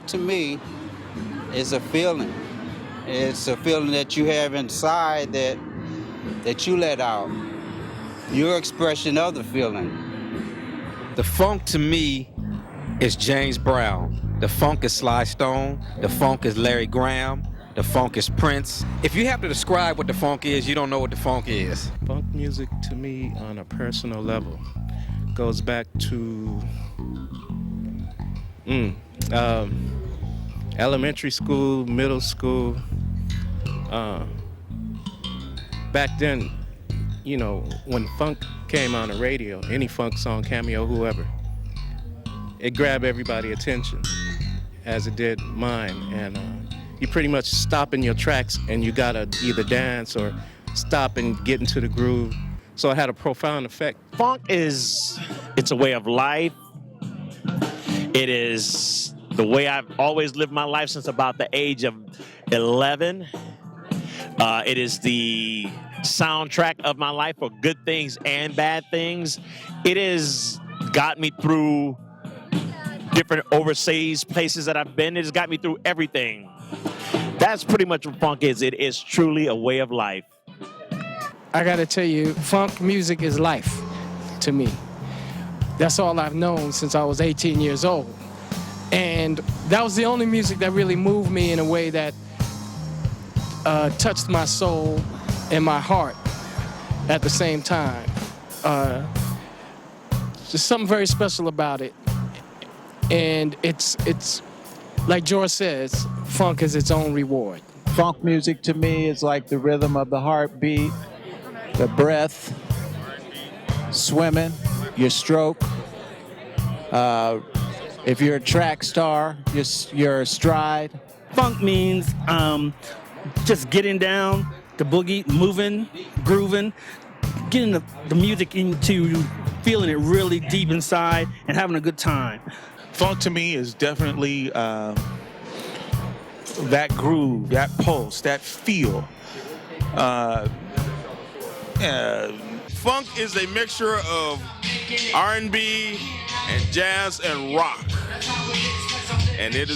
Funk to me is a feeling. It's a feeling that you have inside that you let out. Your expression of the feeling. The funk to me is James Brown. The funk is Sly Stone. The funk is Larry Graham. The funk is Prince. If you have to describe what the funk is, you don't know what the funk is. Funk music to me on a personal level goes back to elementary school, middle school. Back then, you know, when funk came on the radio, any funk song, Cameo, whoever, it grabbed everybody's attention, as it did mine. And you pretty much stop in your tracks and you gotta either dance or stop and get into the groove. So it had a profound effect. Funk it's a way of life. It is the way I've always lived my life since about the age of 11. It is the soundtrack of my life for good things and bad things. It has got me through different overseas places that I've been. It has got me through everything. That's pretty much what funk is. It is truly a way of life. I gotta tell you, funk music is life to me. That's all I've known since I was 18 years old. And that was the only music that really moved me in a way that touched my soul and my heart at the same time. There's something very special about it. And it's like George says, funk is its own reward. Funk music to me is like the rhythm of the heartbeat, the breath, swimming, your stroke. If you're a track star, your stride. Funk means just getting down, the boogie, moving, grooving, getting the music into feeling it really deep inside and having a good time. Funk to me is definitely that groove, that pulse, that feel. Funk is a mixture of R&B and jazz and rock, and it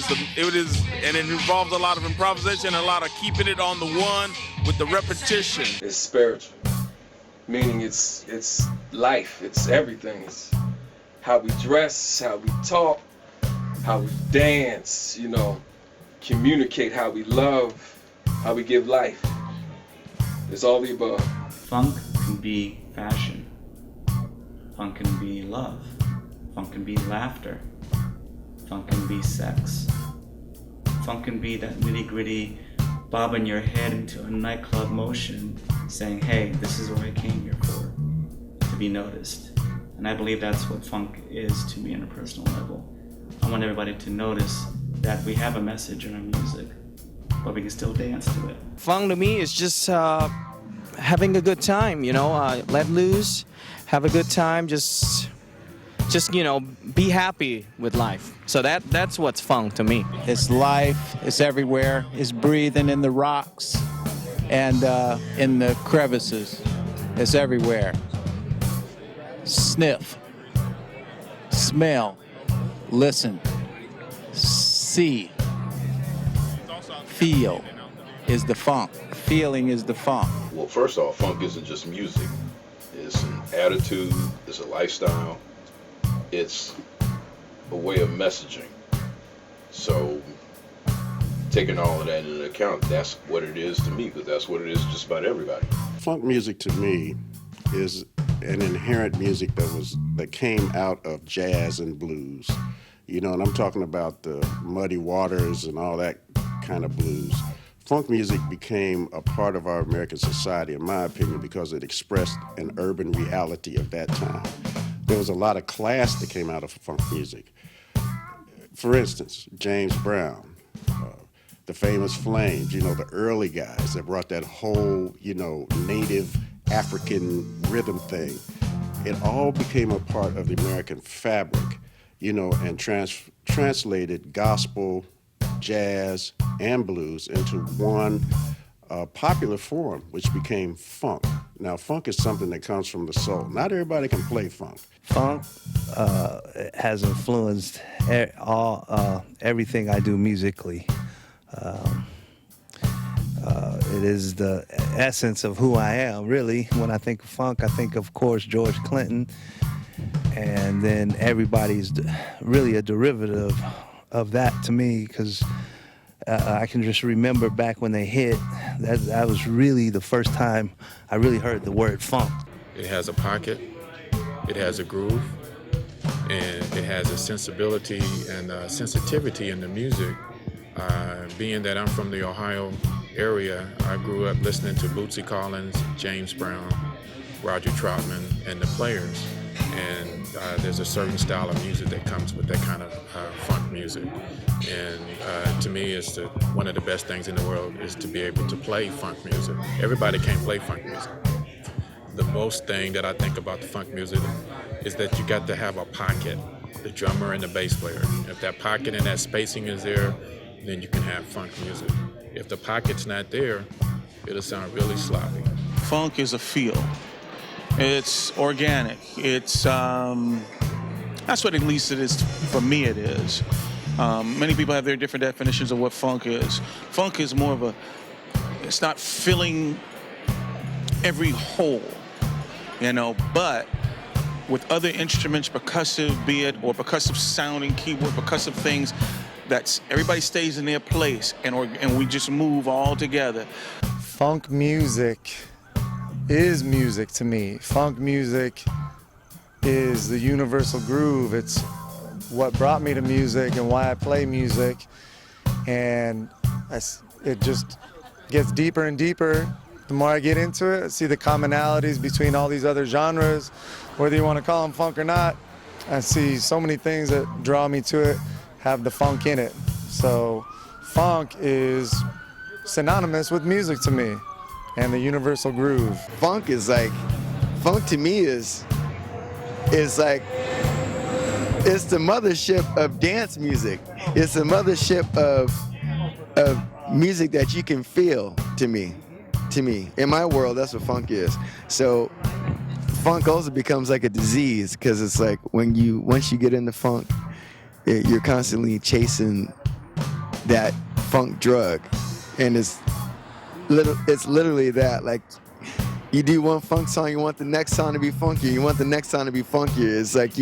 involves a lot of improvisation, a lot of keeping it on the one with the repetition. It's spiritual, meaning it's life, it's everything. It's how we dress, how we talk, how we dance, you know, communicate, how we love, how we give life. It's all the above. Funk can be fashion. Funk can be love. Funk can be laughter. Funk can be sex. Funk can be that nitty-gritty bobbing your head into a nightclub motion saying, hey, this is what I came here for, to be noticed. And I believe that's what funk is to me on a personal level. I want everybody to notice that we have a message in our music, but we can still dance to it. Funk to me is just having a good time, you know, let loose, have a good time, just you know, be happy with life. So that's what's funk to me. It's life, it's everywhere, it's breathing in the rocks and in the crevices. It's everywhere. Sniff, smell, listen, see, feel is the funk. Feeling is the funk. Well, first off, funk isn't just music. It's an attitude, it's a lifestyle, it's a way of messaging. So, taking all of that into account, that's what it is to me, because that's what it is just about everybody. Funk music to me is an inherent music that came out of jazz and blues. You know, and I'm talking about the Muddy Waters and all that kind of blues. Funk music became a part of our American society, in my opinion, because it expressed an urban reality of that time. There was a lot of class that came out of funk music. For instance, James Brown, the famous Flames, you know, the early guys that brought that whole, you know, native African rhythm thing. It all became a part of the American fabric, you know, and translated gospel, jazz, and blues into one a popular form, which became funk. Now, funk is something that comes from the soul. Not everybody can play funk. Funk has influenced everything I do musically. It is the essence of who I am, really. When I think of funk, I think, of course, George Clinton, and then everybody's really a derivative of that to me, because I can just remember back when they hit, that was really the first time I really heard the word funk. It has a pocket, it has a groove, and it has a sensibility and a sensitivity in the music. Being that I'm from the Ohio area, I grew up listening to Bootsy Collins, James Brown, Roger Troutman, and the Players. And there's a certain style of music that comes with that kind of funk music. And to me, it's one of the best things in the world is to be able to play funk music. Everybody can't play funk music. The most thing that I think about the funk music is that you got to have a pocket, the drummer and the bass player. If that pocket and that spacing is there, then you can have funk music. If the pocket's not there, it'll sound really sloppy. Funk is a feel. It's organic. It's that's what at least it is for me. It is. Many people have their different definitions of what funk is. Funk is more of it's not filling every hole, but with other instruments, percussive, be it, or percussive sounding keyboard, percussive things, that's everybody stays in their place, and we just move all together. Funk music is music to me. Funk music is the universal groove. It's what brought me to music and why I play music. And it just gets deeper and deeper. The more I get into it, I see the commonalities between all these other genres, whether you want to call them funk or not. I see so many things that draw me to it, have the funk in it. So funk is synonymous with music to me and the universal groove. Funk to me is like, it's the mothership of dance music. It's the mothership of music that you can feel to me. In my world, that's what funk is. So funk also becomes like a disease, because it's like once you get into funk, you're constantly chasing that funk drug, and it's literally that. Like, you do one funk song, you want the next song to be funkier, you want the next song to be funkier. It's like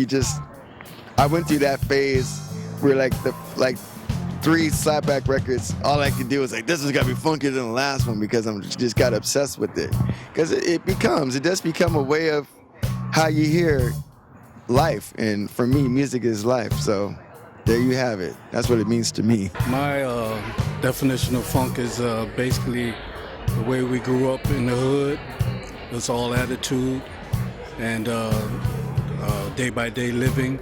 I went through that phase where like 3 Slapbak records, all I could do was like, this has got to be funkier than the last one, because I'm just got obsessed with it. Because it does become a way of how you hear life, and for me, music is life. So there you have it. That's what it means to me. My definition of funk is basically the way we grew up in the hood. It's all attitude and day-by-day living.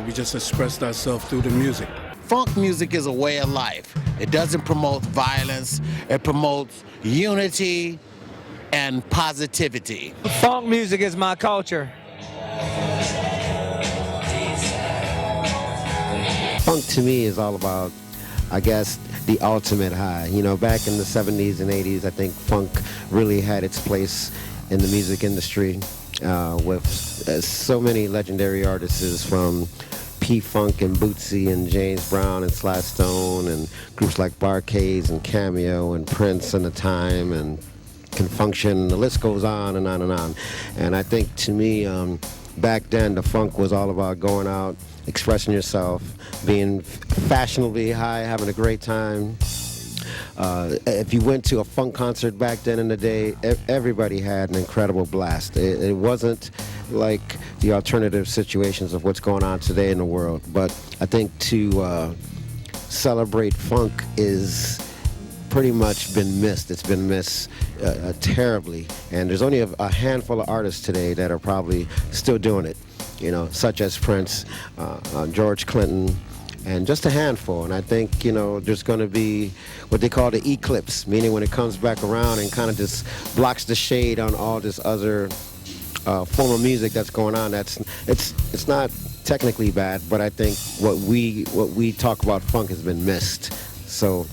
We just expressed ourselves through the music. Funk music is a way of life. It doesn't promote violence. It promotes unity and positivity. Funk music is my culture. Funk to me is all about, I guess, the ultimate high. Back in the 70s and 80s, I think funk really had its place in the music industry with so many legendary artists from P-Funk and Bootsy and James Brown and Sly Stone and groups like Barcades and Cameo and Prince and The Time and Function. The list goes on and on and on. And I think to me, back then, the funk was all about going out, expressing yourself, being fashionably high, having a great time. If you went to a funk concert back then in the day, everybody had an incredible blast. It wasn't like the alternative situations of what's going on today in the world. But I think to celebrate funk is pretty much been missed. It's been missed terribly. And there's only a handful of artists today that are probably still doing it, such as Prince, George Clinton, and just a handful. And I think, there's going to be what they call the eclipse, meaning when it comes back around and kind of just blocks the shade on all this other form of music that's going on. It's not technically bad, but I think what we talk about funk has been missed. So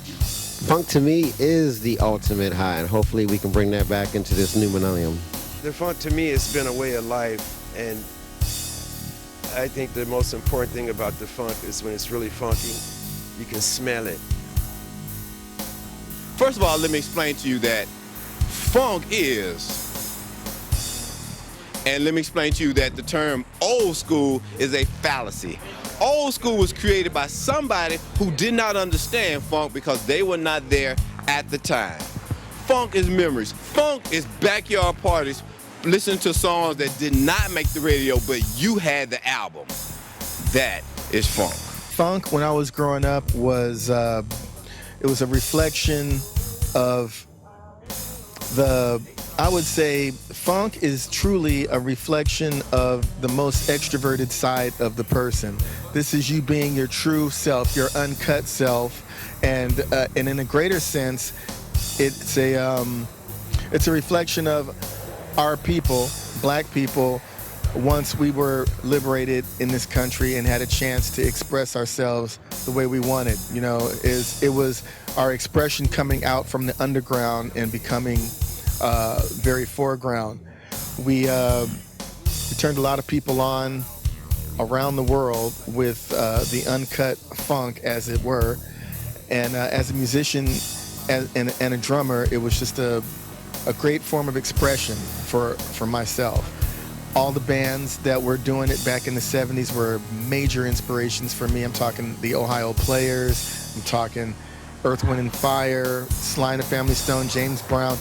Funk to me is the ultimate high, and hopefully we can bring that back into this new millennium. The funk to me has been a way of life, and I think the most important thing about the funk is when it's really funky, you can smell it. First of all, let me explain to you that funk is, and let me explain to you that the term old school is a fallacy. Old school was created by somebody who did not understand funk because they were not there at the time. Funk is memories. Funk is backyard parties, listening to songs that did not make the radio, but you had the album. That is funk. Funk, when I was growing up, was it was a reflection of I would say funk is truly a reflection of the most extroverted side of the person. This is you being your true self, your uncut self, and in a greater sense, it's a reflection of our people, black people, once we were liberated in this country and had a chance to express ourselves the way we wanted. You know, it was our expression coming out from the underground and becoming very foreground. We turned a lot of people on around the world with the uncut funk, as it were. And as a musician and a drummer, it was just a great form of expression for myself. All the bands that were doing it back in the 70s were major inspirations for me. I'm talking the Ohio Players, I'm talking Earth, Wind and Fire, Sly and the Family Stone, James Brown.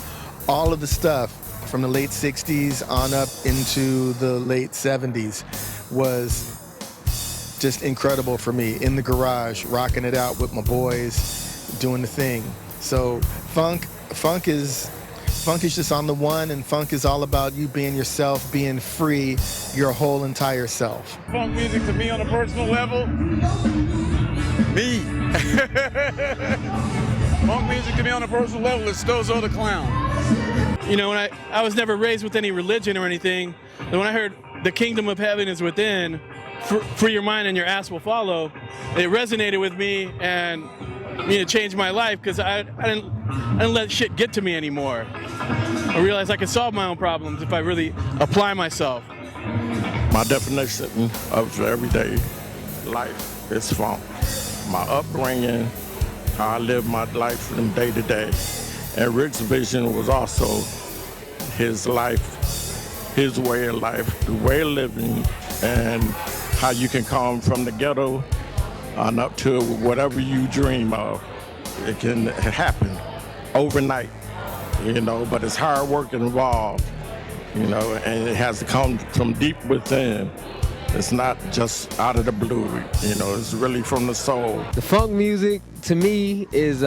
All of the stuff from the late 60s on up into the late 70s was just incredible for me. In the garage, rocking it out with my boys, doing the thing. So funk is just on the one, and funk is all about you being yourself, being free, your whole entire self. Funk music to me on a personal level, me. Funk music to me on a personal level is Stozo the Clown. You know, when I was never raised with any religion or anything, and when I heard the kingdom of heaven is within, free your mind and your ass will follow, it resonated with me and it changed my life because I didn't let shit get to me anymore. I realized I could solve my own problems if I really apply myself. My definition of everyday life is funk. My upbringing, how I live my life from day to day. And Rick's vision was also his life, his way of life, the way of living, and how you can come from the ghetto on up to whatever you dream of. It can happen overnight, you know, but it's hard work involved, you know, and it has to come from deep within. It's not just out of the blue, you know, it's really from the soul. The funk music, to me, is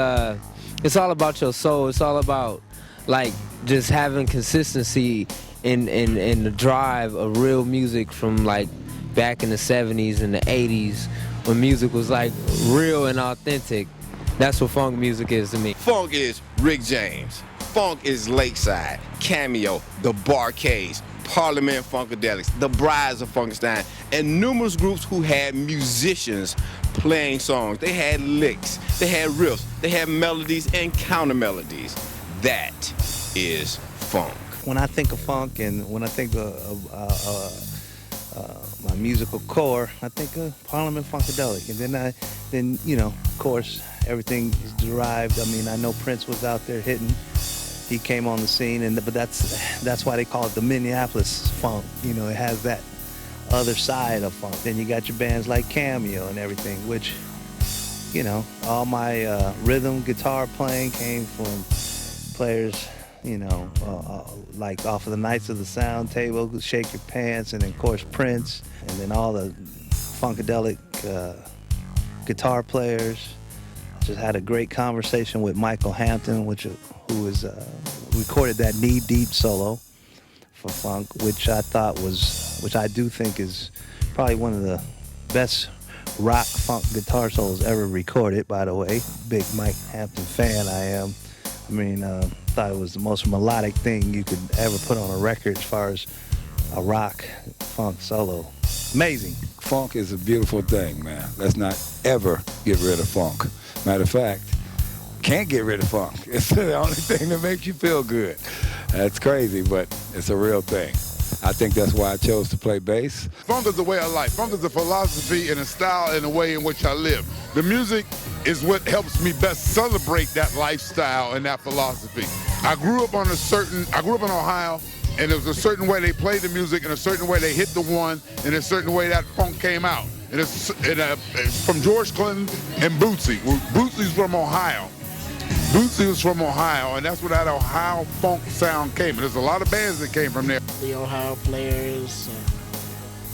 it's all about your soul. It's all about, like, just having consistency in the drive of real music from, like, back in the 70s and the 80s when music was, like, real and authentic. That's what funk music is to me. Funk is Rick James. Funk is Lakeside, Cameo, the Barcades, Parliament Funkadelics, the Brides of Funkenstein, and numerous groups who had musicians playing songs. They had licks, they had riffs, they had melodies and counter melodies. That is funk. When I think of funk and when I think of my musical core, I think of Parliament Funkadelic, and then you know, of course, everything is derived. I mean, I know Prince was out there hitting. He came on the scene, but that's why they call it the Minneapolis funk. You know, it has that other side of funk. Then you got your bands like Cameo and everything, which, you know, all my rhythm guitar playing came from players, you know, like off of the Knights of the Sound Table, Shake Your Pants, and then, of course, Prince, and then all the Funkadelic guitar players. Just had a great conversation with Michael Hampton, who was recorded that Knee Deep solo for funk, which I do think is probably one of the best rock funk guitar solos ever recorded, by the way. Big Mike Hampton fan I am. I mean, thought it was the most melodic thing you could ever put on a record as far as a rock funk solo. Amazing. Funk is a beautiful thing, man. Let's not ever get rid of funk. Matter of fact, can't get rid of funk. It's the only thing that makes you feel good. That's crazy, but it's a real thing. I think that's why I chose to play bass. Funk is a way of life. Funk is a philosophy and a style and a way in which I live. The music is what helps me best celebrate that lifestyle and that philosophy. I grew up in Ohio, and there was a certain way they played the music and a certain way they hit the one and a certain way that funk came out. And it's from George Clinton and Bootsy. Well, Bootsy's from Ohio. Bootsy was from Ohio, and that's where that Ohio funk sound came. And there's a lot of bands that came from there. The Ohio Players,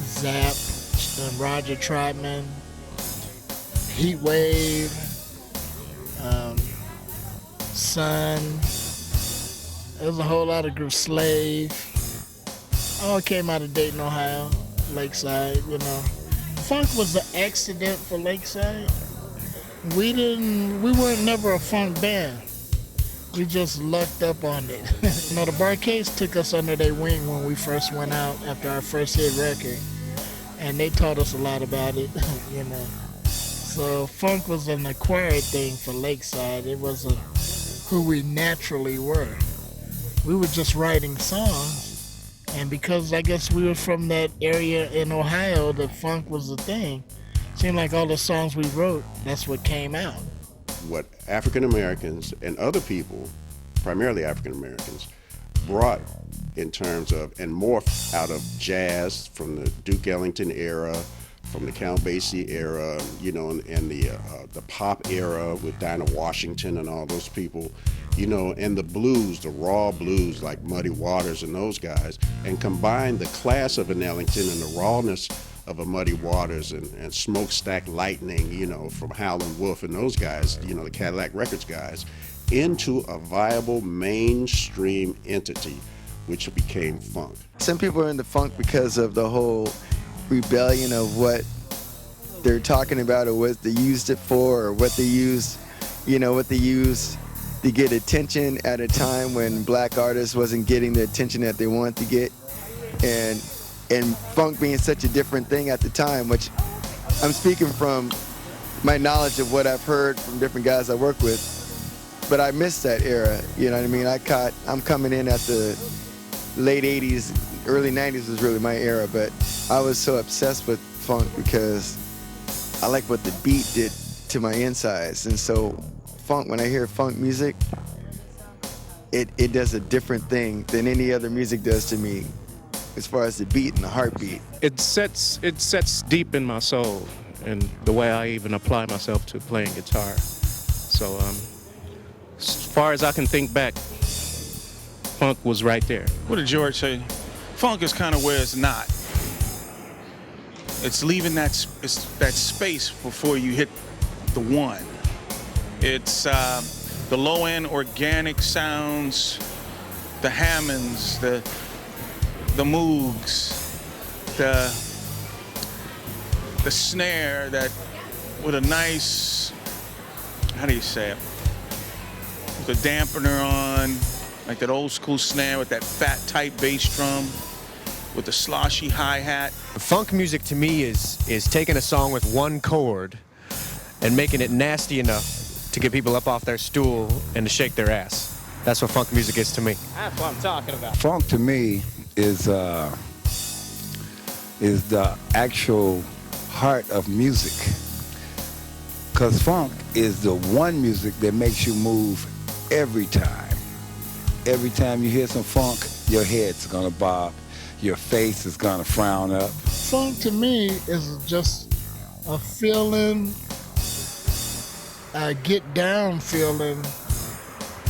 Zap, Roger Troutman, Heat Wave, Sun. There's a whole lot of groups. Slave. All came out of Dayton, Ohio, Lakeside, you know. Funk was an accident for Lakeside. We weren't never a funk band. We just lucked up on it. You know, the Barcades took us under their wing when we first went out after our first hit record. And they taught us a lot about it, you know. So funk was an acquired thing for Lakeside. It wasn't who we naturally were. We were just writing songs. And because I guess we were from that area in Ohio, the funk was the thing. Seemed like all the songs we wrote, that's what came out. What African Americans and other people, primarily African Americans, brought in terms of and morphed out of jazz from the Duke Ellington era, from the Count Basie era, you know, and the pop era with Dinah Washington and all those people, you know, and the blues, the raw blues like Muddy Waters and those guys, and combined the class of an Ellington and the rawness of a Muddy Waters and Smokestack Lightning, you know, from Howlin' Wolf and those guys, you know, the Cadillac Records guys, into a viable mainstream entity, which became funk. Some people are in the funk because of the whole rebellion of what they're talking about or what they used it for or what they used, you know, what they used to get attention at a time when black artists wasn't getting the attention that they wanted to get. And funk being such a different thing at the time, which I'm speaking from my knowledge of what I've heard from different guys I work with, but I missed that era, you know what I mean? I'm coming in at the late 80s, early 90s was really my era, but I was so obsessed with funk because I like what the beat did to my insides. And so funk, when I hear funk music, it does a different thing than any other music does to me as far as the beat and the heartbeat. It sets deep in my soul and the way I even apply myself to playing guitar. So as far as I can think back, funk was right there. What did George say? Funk is kind of where it's not. It's leaving that space before you hit the one. It's the low-end organic sounds, the Hammonds, the Moogs, the snare that with a nice, how do you say it? With a dampener on, like that old school snare with that fat tight bass drum with the sloshy hi-hat. Funk music to me is taking a song with one chord and making it nasty enough to get people up off their stool and to shake their ass. That's what funk music is to me. That's what I'm talking about. Funk to me is the actual heart of music. Because funk is the one music that makes you move every time. Every time you hear some funk, your head's gonna bob, your face is gonna frown up. Funk to me is just a feeling, a get down feeling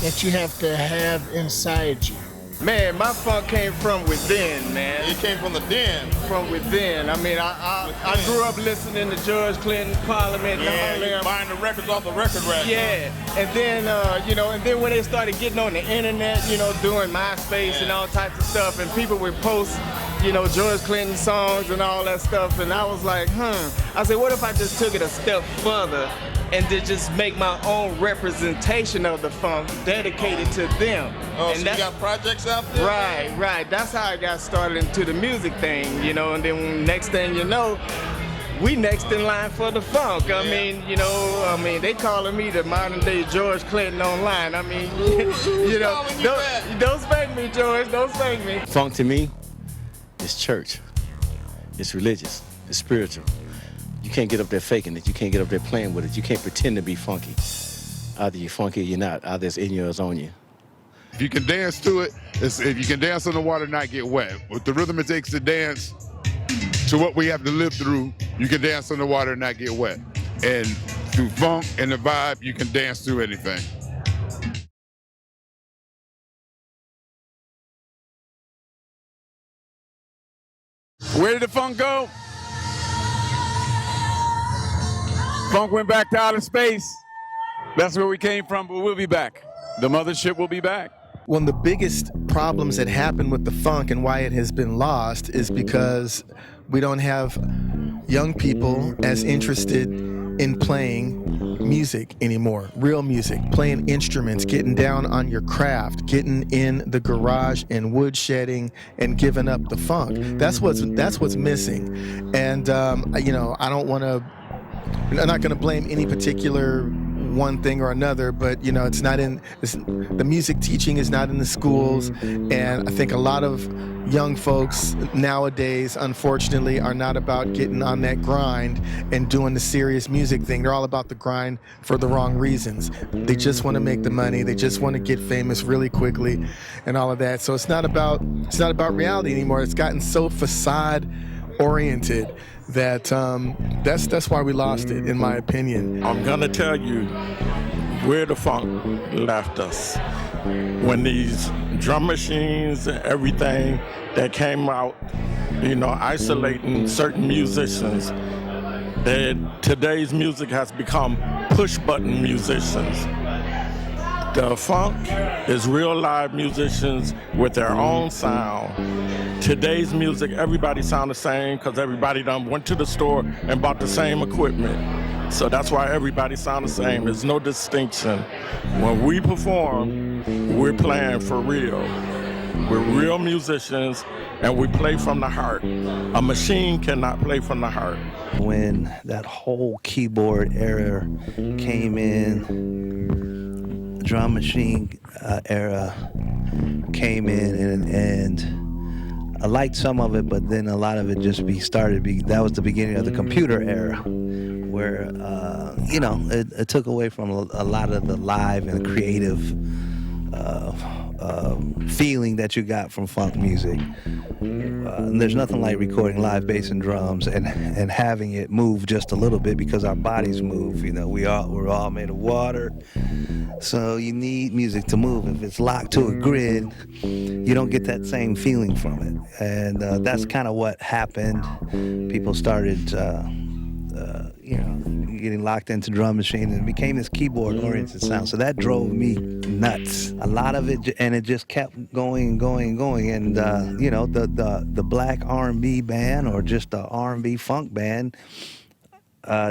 that you have to have inside you. Man, my funk came from within, man. It came from the den. From within. I mean, I grew up listening to George Clinton, Parliament, Yeah, buying the records off the record rack. Yeah, and then, you know, and then when they started getting on the internet, you know, doing MySpace and all types of stuff, and people would post, you know, George Clinton songs and all that stuff, and I was like, I said, what if I just took it a step further and to just make my own representation of the funk dedicated to them. Oh, and so you got projects out there? Right. That's how I got started into the music thing, you know, and then next thing you know, we next in line for the funk. I mean, they calling me the modern day George Clinton online. I mean, don't spank me, George. Don't spank me. Funk to me is church. It's religious. It's spiritual. You can't get up there faking it. You can't get up there playing with it. You can't pretend to be funky. Either you're funky or you're not. Either it's in you or it's on you. If you can dance to it, if you can dance on the water, not get wet. With the rhythm it takes to dance to what we have to live through, you can dance on the water and not get wet. And through funk and the vibe, you can dance through anything. Where did the funk go? Funk went back to outer space. That's where we came from, but we'll be back. The mothership will be back. One of the biggest problems that happened with the funk and why it has been lost is because we don't have young people as interested in playing music anymore, real music, playing instruments, getting down on your craft, getting in the garage and woodshedding and giving up the funk. That's what's missing. And I don't want to. I'm not going to blame any particular one thing or another, but it's not in the music teaching is not in the schools, and I think a lot of young folks nowadays, unfortunately, are not about getting on that grind and doing the serious music thing. They're all about the grind for the wrong reasons. They just want to make the money. They just want to get famous really quickly, and all of that. So it's not about reality anymore. It's gotten so facade oriented that that's why we lost it, in my opinion. I'm gonna tell you where the funk left us. When these drum machines and everything that came out, isolating certain musicians, and today's music has become push-button musicians. The funk is real live musicians with their own sound. Today's music, everybody sound the same because everybody done went to the store and bought the same equipment. So that's why everybody sound the same. There's no distinction. When we perform, we're playing for real. We're real musicians and we play from the heart. A machine cannot play from the heart. When that whole keyboard era came in, drum machine era came in, and I liked some of it, but then a lot of it just that was the beginning of the computer era, where it took away from a lot of the live and creative feeling that you got from funk music. There's nothing like recording live bass and drums and having it move just a little bit, because our bodies move. We're all made of water, so you need music to move. If it's locked to a grid, you don't get that same feeling from it, and that's kind of what happened. People started getting locked into drum machine, and it became this keyboard-oriented sound. So that drove me nuts. A lot of it, and it just kept going and going and going. And the black R&B band, or just the R&B funk band,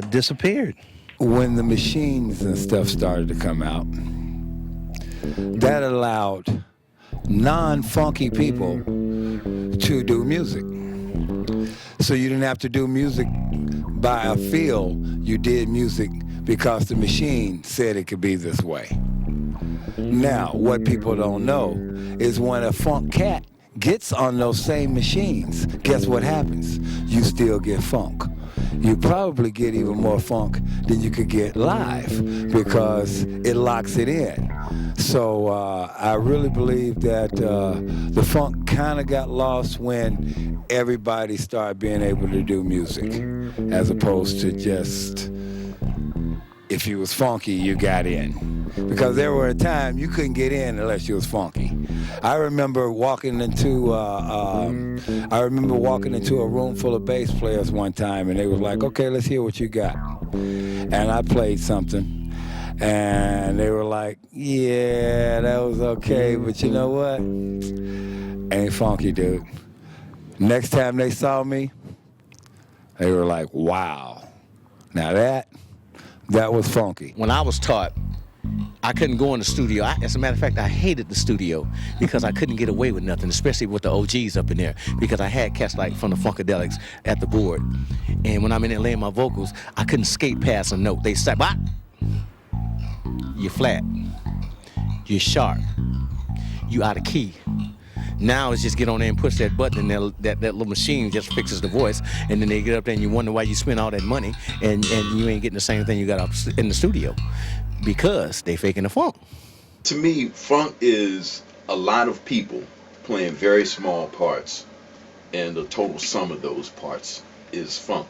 disappeared. When the machines and stuff started to come out, that allowed non-funky people to do music. So you didn't have to do music by a feel. You did music because the machine said it could be this way. Now, what people don't know is when a funk cat gets on those same machines, guess what happens? You still get funk. You probably get even more funk than you could get live, because it locks it in. So I really believe that the funk kind of got lost when everybody started being able to do music, as opposed to just, if you was funky, you got in. Because there were a time you couldn't get in unless you was funky. I remember walking into a room full of bass players one time, and they was like, "Okay, let's hear what you got." And I played something, and they were like, "Yeah, that was okay, but you know what? Ain't funky, dude." Next time they saw me, they were like, "Wow, now that was funky." When I was taught I couldn't go in the studio. As a matter of fact, I hated the studio because I couldn't get away with nothing, especially with the OGs up in there, because I had cats like from the Funkadelics at the board. And when I'm in there laying my vocals, I couldn't skate past a note. They said, "What? You're flat. You're sharp. You out of key." Now it's just get on there and push that button, and that little machine just fixes the voice. And then they get up there and you wonder why you spend all that money and you ain't getting the same thing you got up in the studio because they faking the funk. To me, funk is a lot of people playing very small parts, and the total sum of those parts is funk.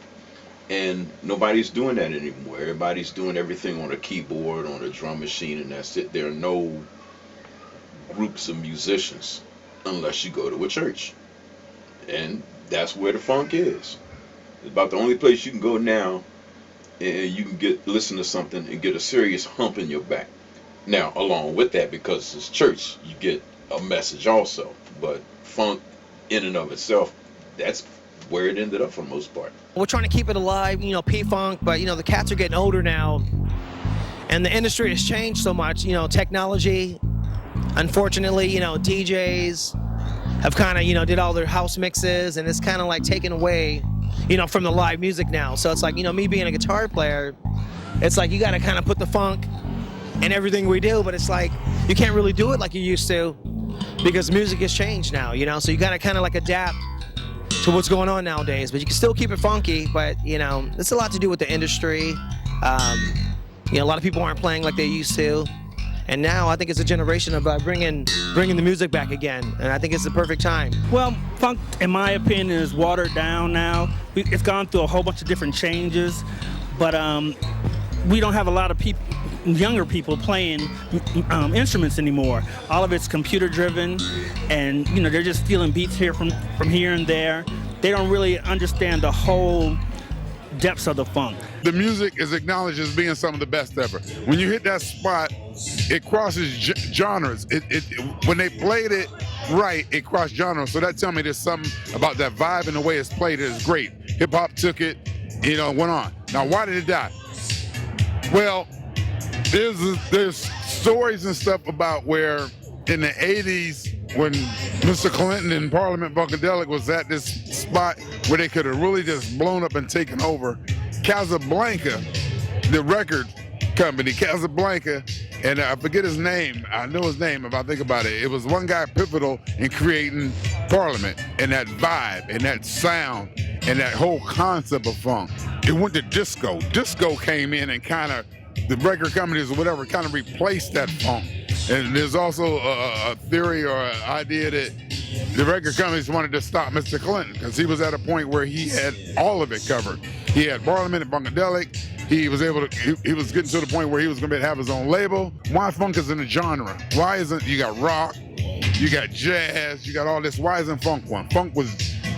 And nobody's doing that anymore. Everybody's doing everything on a keyboard, on a drum machine, and that's it. There are no groups of musicians unless you go to a church. And that's where the funk is. It's about the only place you can go now and you can listen to something and get a serious hump in your back. Now, along with that, because it's church, you get a message also. But funk in and of itself, that's where it ended up for the most part. We're trying to keep it alive, P-Funk, but, the cats are getting older now. And the industry has changed so much, technology. Unfortunately, DJs have kind of, did all their house mixes, and it's kind of like taken away, from the live music now. So it's like, me being a guitar player, it's like you got to kind of put the funk in everything we do, but it's like you can't really do it like you used to because music has changed now, so you got to kind of like adapt to what's going on nowadays. But you can still keep it funky, but, it's a lot to do with the industry. A lot of people aren't playing like they used to. And now I think it's a generation of bringing the music back again, and I think it's the perfect time. Well, funk, in my opinion, is watered down now. It's gone through a whole bunch of different changes, but we don't have a lot of people, younger people playing instruments anymore. All of it's computer-driven, and they're just stealing beats here from here and there. They don't really understand the whole depths of the funk. The music is acknowledged as being some of the best ever. When you hit that spot, it crosses genres. When they played it right, it crossed genres. So that tells me there's something about that vibe and the way it's played is great. Hip hop took it, went on. Now, why did it die? Well, there's stories and stuff about where in the 80s, when Mr. Clinton and Parliament Funkadelic was at this spot where they could have really just blown up and taken over, Casablanca, the record company, Casablanca, and I forget his name. I know his name if I think about it. It was one guy pivotal in creating Parliament and that vibe and that sound and that whole concept of funk. It went to disco. Disco came in and kind of, the record companies or whatever, kind of replaced that funk. And there's also a theory or an idea that the record companies wanted to stop Mr. Clinton because he was at a point where he had all of it covered. He had Parliament and Funkadelic. He was getting to the point where he was going to have his own label. Why funk is in a genre? Why isn't, you got rock, you got jazz, you got all this. Why isn't funk one? Funk was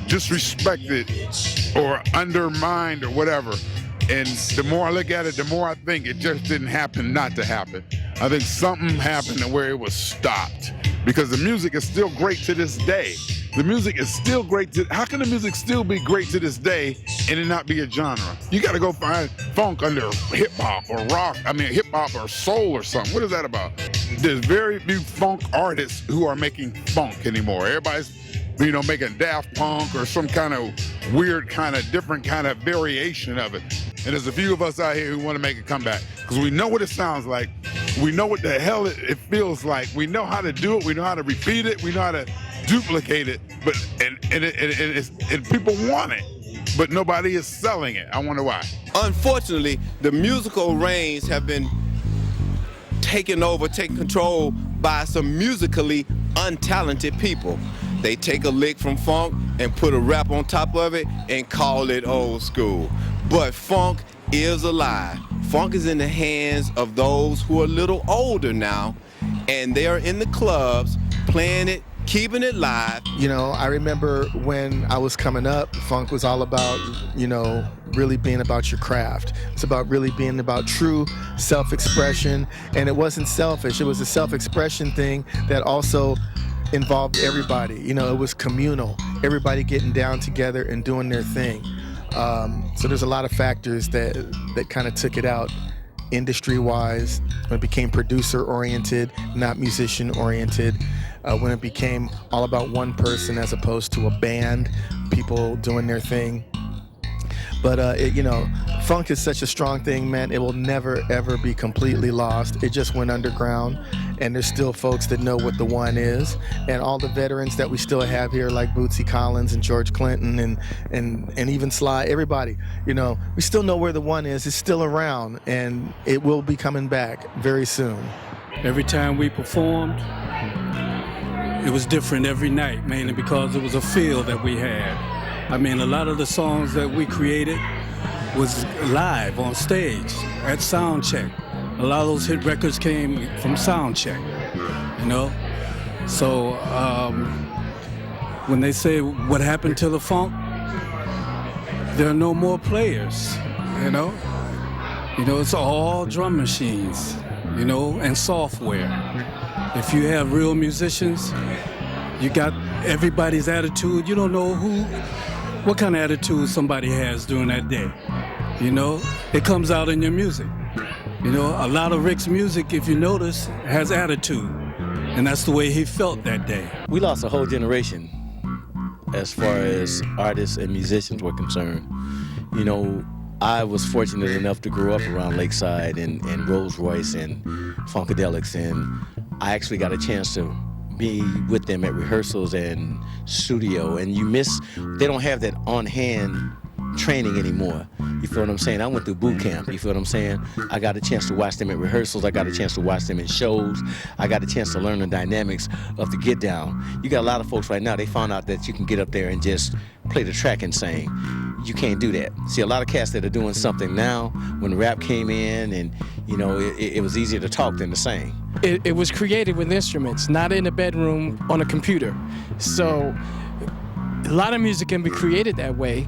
disrespected or undermined or whatever. And the more I look at it, the more I think it just didn't happen not to happen. I think something happened where it was stopped because the music is still great to this day. The music is still great. How can the music still be great to this day and it not be a genre? You got to go find funk under hip hop or rock. Hip hop or soul or something. What is that about? There's very few funk artists who are making funk anymore. Everybody's making Daft Punk or some kind of weird kind of different kind of variation of it. And there's a few of us out here who want to make a comeback because we know what it sounds like. We know what the hell it feels like. We know how to do it. We know how to repeat it. We know how to duplicate it. But and people want it, but nobody is selling it. I wonder why. Unfortunately, the musical reins have been taken control by some musically untalented people. They take a lick from funk and put a rap on top of it and call it old school. But funk is alive. Funk is in the hands of those who are a little older now, and they are in the clubs playing it, keeping it live. I remember when I was coming up, funk was all about, really being about your craft. It's about really being about true self-expression, and it wasn't selfish. It was a self-expression thing that also involved everybody. It was communal. Everybody getting down together and doing their thing. So there's a lot of factors that kind of took it out industry-wise, when it became producer-oriented, not musician-oriented, when it became all about one person as opposed to a band, people doing their thing. But, funk is such a strong thing, man. It will never, ever be completely lost. It just went underground, and there's still folks that know what the one is. And all the veterans that we still have here, like Bootsy Collins and George Clinton and even Sly, everybody, we still know where the one is. It's still around, and it will be coming back very soon. Every time we performed, it was different every night, mainly because it was a feel that we had. I mean, a lot of the songs that we created was live on stage at sound check. A lot of those hit records came from sound check, So when they say what happened to the funk, there are no more players, It's all drum machines, and software. If you have real musicians, you got everybody's attitude. You don't know what kind of attitude somebody has during that day. It comes out in your music. A lot of Rick's music, if you notice, has attitude. And that's the way he felt that day. We lost a whole generation as far as artists and musicians were concerned. I was fortunate enough to grow up around Lakeside and Rolls Royce and Funkadelics, and I actually got a chance to be with them at rehearsals and studio, and they don't have that on-hand training anymore. You feel what I'm saying? I went through boot camp, you feel what I'm saying? I got a chance to watch them at rehearsals, I got a chance to watch them in shows, I got a chance to learn the dynamics of the get down. You got a lot of folks right now, they found out that you can get up there and just play the track and sing. You can't do that. See, a lot of cats that are doing something now, when rap came in and, it was easier to talk than to sing. It was created with instruments, not in a bedroom on a computer. So a lot of music can be created that way,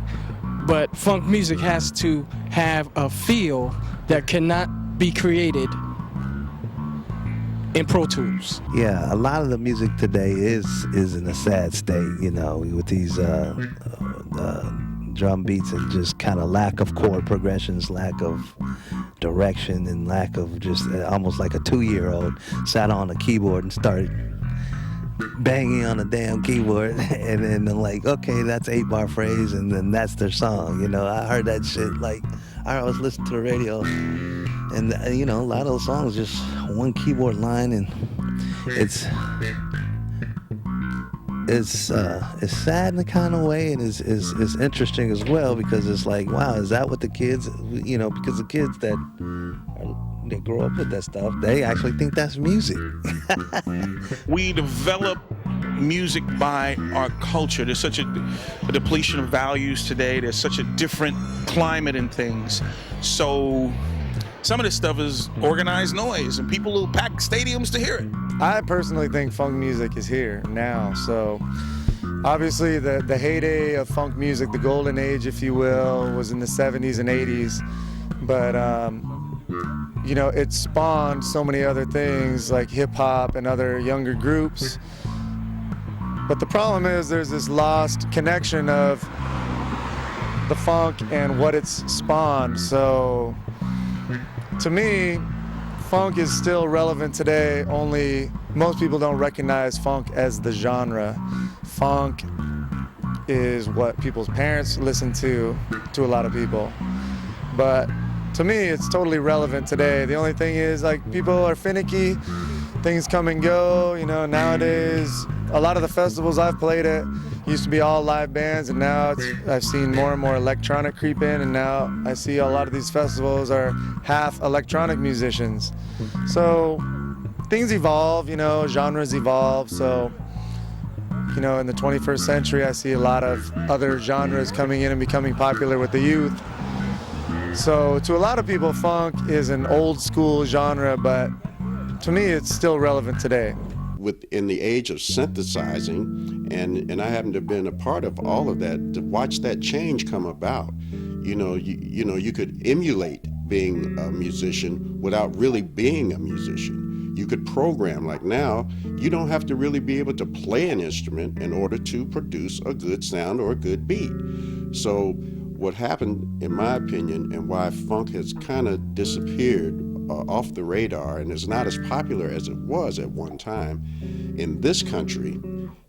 but funk music has to have a feel that cannot be created in Pro Tools. Yeah, a lot of the music today is in a sad state, with these drum beats and just kind of lack of chord progressions, lack of direction, and lack of just almost like a 2-year-old sat on a keyboard and started banging on a damn keyboard, and then I'm like, okay, that's 8-bar phrase, and then that's their song. I heard that shit, I was listening to the radio, and a lot of those songs just one keyboard line, and it's sad in a kind of way, and it's interesting as well, because it's like, wow, is that what the kids, because the kids that grow up with that stuff, they actually think that's music. We develop music by our culture. There's such a depletion of values today. There's such a different climate in things. So some of this stuff is organized noise, and people will pack stadiums to hear it. I personally think funk music is here now. So obviously the heyday of funk music, the golden age, if you will, was in the 70s and 80s. But it spawned so many other things like hip hop and other younger groups. But the problem is there's this lost connection of the funk and what it's spawned. So to me, funk is still relevant today, only most people don't recognize funk as the genre. Funk is what people's parents listen to a lot of people. But to me, it's totally relevant today. The only thing is, people are finicky, things come and go. Nowadays, a lot of the festivals I've played at used to be all live bands, and now I've seen more and more electronic creep in, and now I see a lot of these festivals are half electronic musicians. So things evolve, genres evolve. So, in the 21st century, I see a lot of other genres coming in and becoming popular with the youth. So to a lot of people, funk is an old school genre, but to me, it's still relevant today. In the age of synthesizing, and I happen to have been a part of all of that, to watch that change come about. You could emulate being a musician without really being a musician. You could program. Like now, you don't have to really be able to play an instrument in order to produce a good sound or a good beat. So what happened, in my opinion, and why funk has kind of disappeared off the radar and is not as popular as it was at one time in this country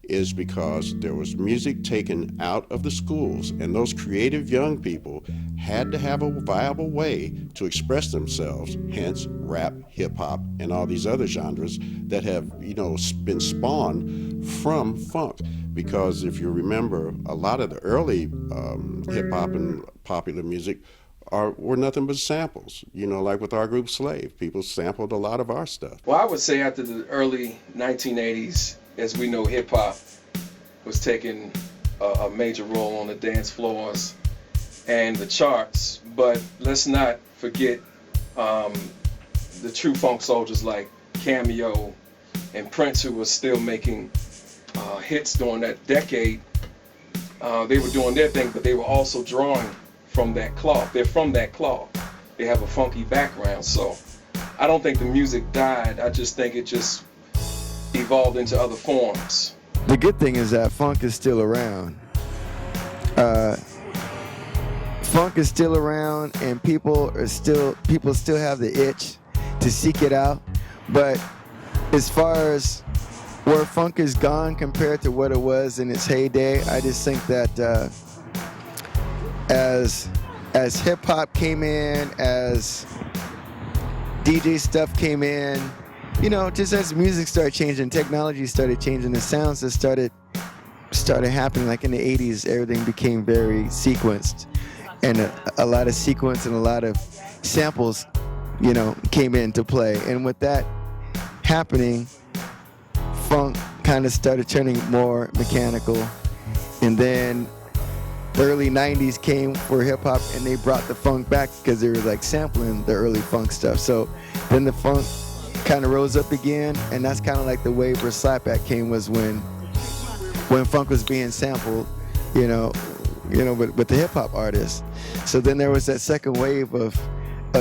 is because there was music taken out of the schools, and those creative young people had to have a viable way to express themselves, hence rap, hip-hop, and all these other genres that have, been spawned from funk. Because if you remember, a lot of the early hip-hop and popular music were nothing but samples, like with our group Slave. People sampled a lot of our stuff. Well, I would say after the early 1980s, as we know, hip-hop was taking a major role on the dance floors and the charts. But let's not forget the true funk soldiers like Cameo and Prince, who was still making hits during that decade. They were doing their thing, but they were also drawing from that cloth. They're from that cloth. They have a funky background. So I don't think the music died. I just think it just evolved into other forms. The good thing is that funk is still around. Funk is still around, and people still have the itch to seek it out. But as far as where funk is gone compared to what it was in its heyday, I just think that as hip hop came in, as DJ stuff came in, just as music started changing, technology started changing, the sounds that started happening, like in the 80s, everything became very sequenced, and a lot of sequence and a lot of samples, came into play. And with that happening, funk kind of started turning more mechanical. And then the early 90s came for hip hop, and they brought the funk back because they were like sampling the early funk stuff. So then the funk kind of rose up again, and that's kind of like the wave where Slapbak came, was when funk was being sampled, with the hip hop artists. So then there was that second wave of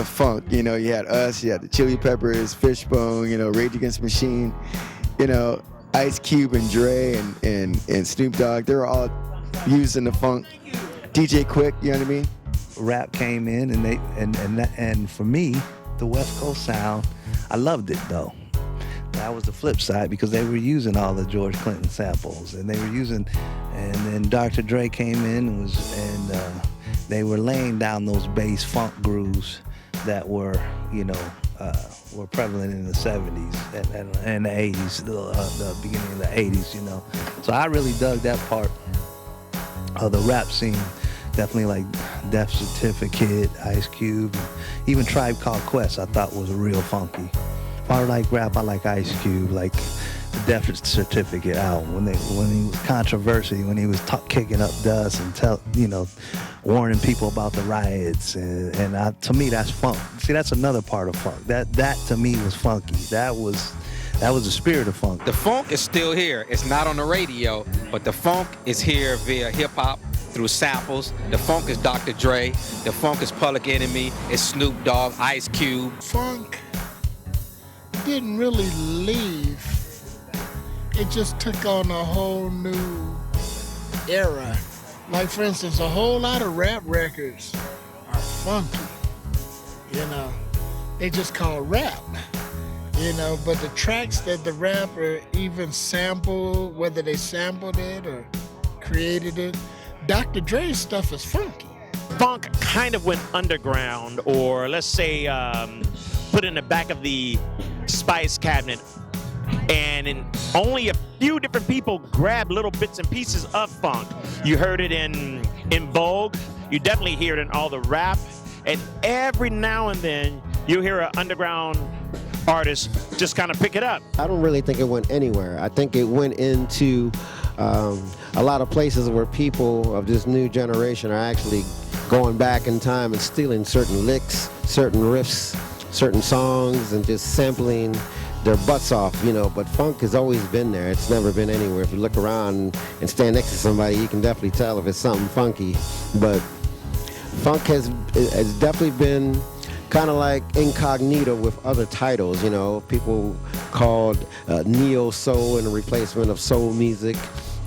funk. You had us, you had the Chili Peppers, Fishbone, Rage Against the Machine, Ice Cube and Dre and Snoop Dogg. They were all using the funk. DJ Quick, you know what I mean? Rap came in, and for me, the West Coast sound, I loved it though. That was the flip side, because they were using all the George Clinton samples, and then Dr. Dre came in and they were laying down those bass funk grooves that were, were prevalent in the 70s and the 80s, the beginning of the 80s, So I really dug that part of the rap scene. Definitely like Death Certificate, Ice Cube, even Tribe Called Quest I thought was real funky. If I like rap, I like Ice Cube, like the Death Certificate album, when he was controversy, when he was kicking up dust and warning people about the riots, and to me that's funk. See, that's another part of funk. That to me was funky. That was the spirit of funk. The funk is still here. It's not on the radio, but the funk is here via hip hop, through samples. The funk is Dr. Dre. The funk is Public Enemy. It's Snoop Dogg, Ice Cube. Funk didn't really leave. It just took on a whole new era. Like, for instance, a whole lot of rap records are funky. They just call rap. But the tracks that the rapper even sampled, whether they sampled it or created it, Dr. Dre's stuff is funky. Funk kind of went underground, or let's say put in the back of the spice cabinet, and only a few different people grabbed little bits and pieces of funk. You heard it in Vogue. You definitely hear it in all the rap, and every now and then you hear an underground artist just kind of pick it up. I don't really think it went anywhere. I think it went into a lot of places where people of this new generation are actually going back in time and stealing certain licks, certain riffs, certain songs, and just sampling their butts off, but funk has always been there. It's never been anywhere. If you look around and stand next to somebody, you can definitely tell if it's something funky. But funk has definitely been kind of like incognito with other titles, people called neo soul and a replacement of soul music,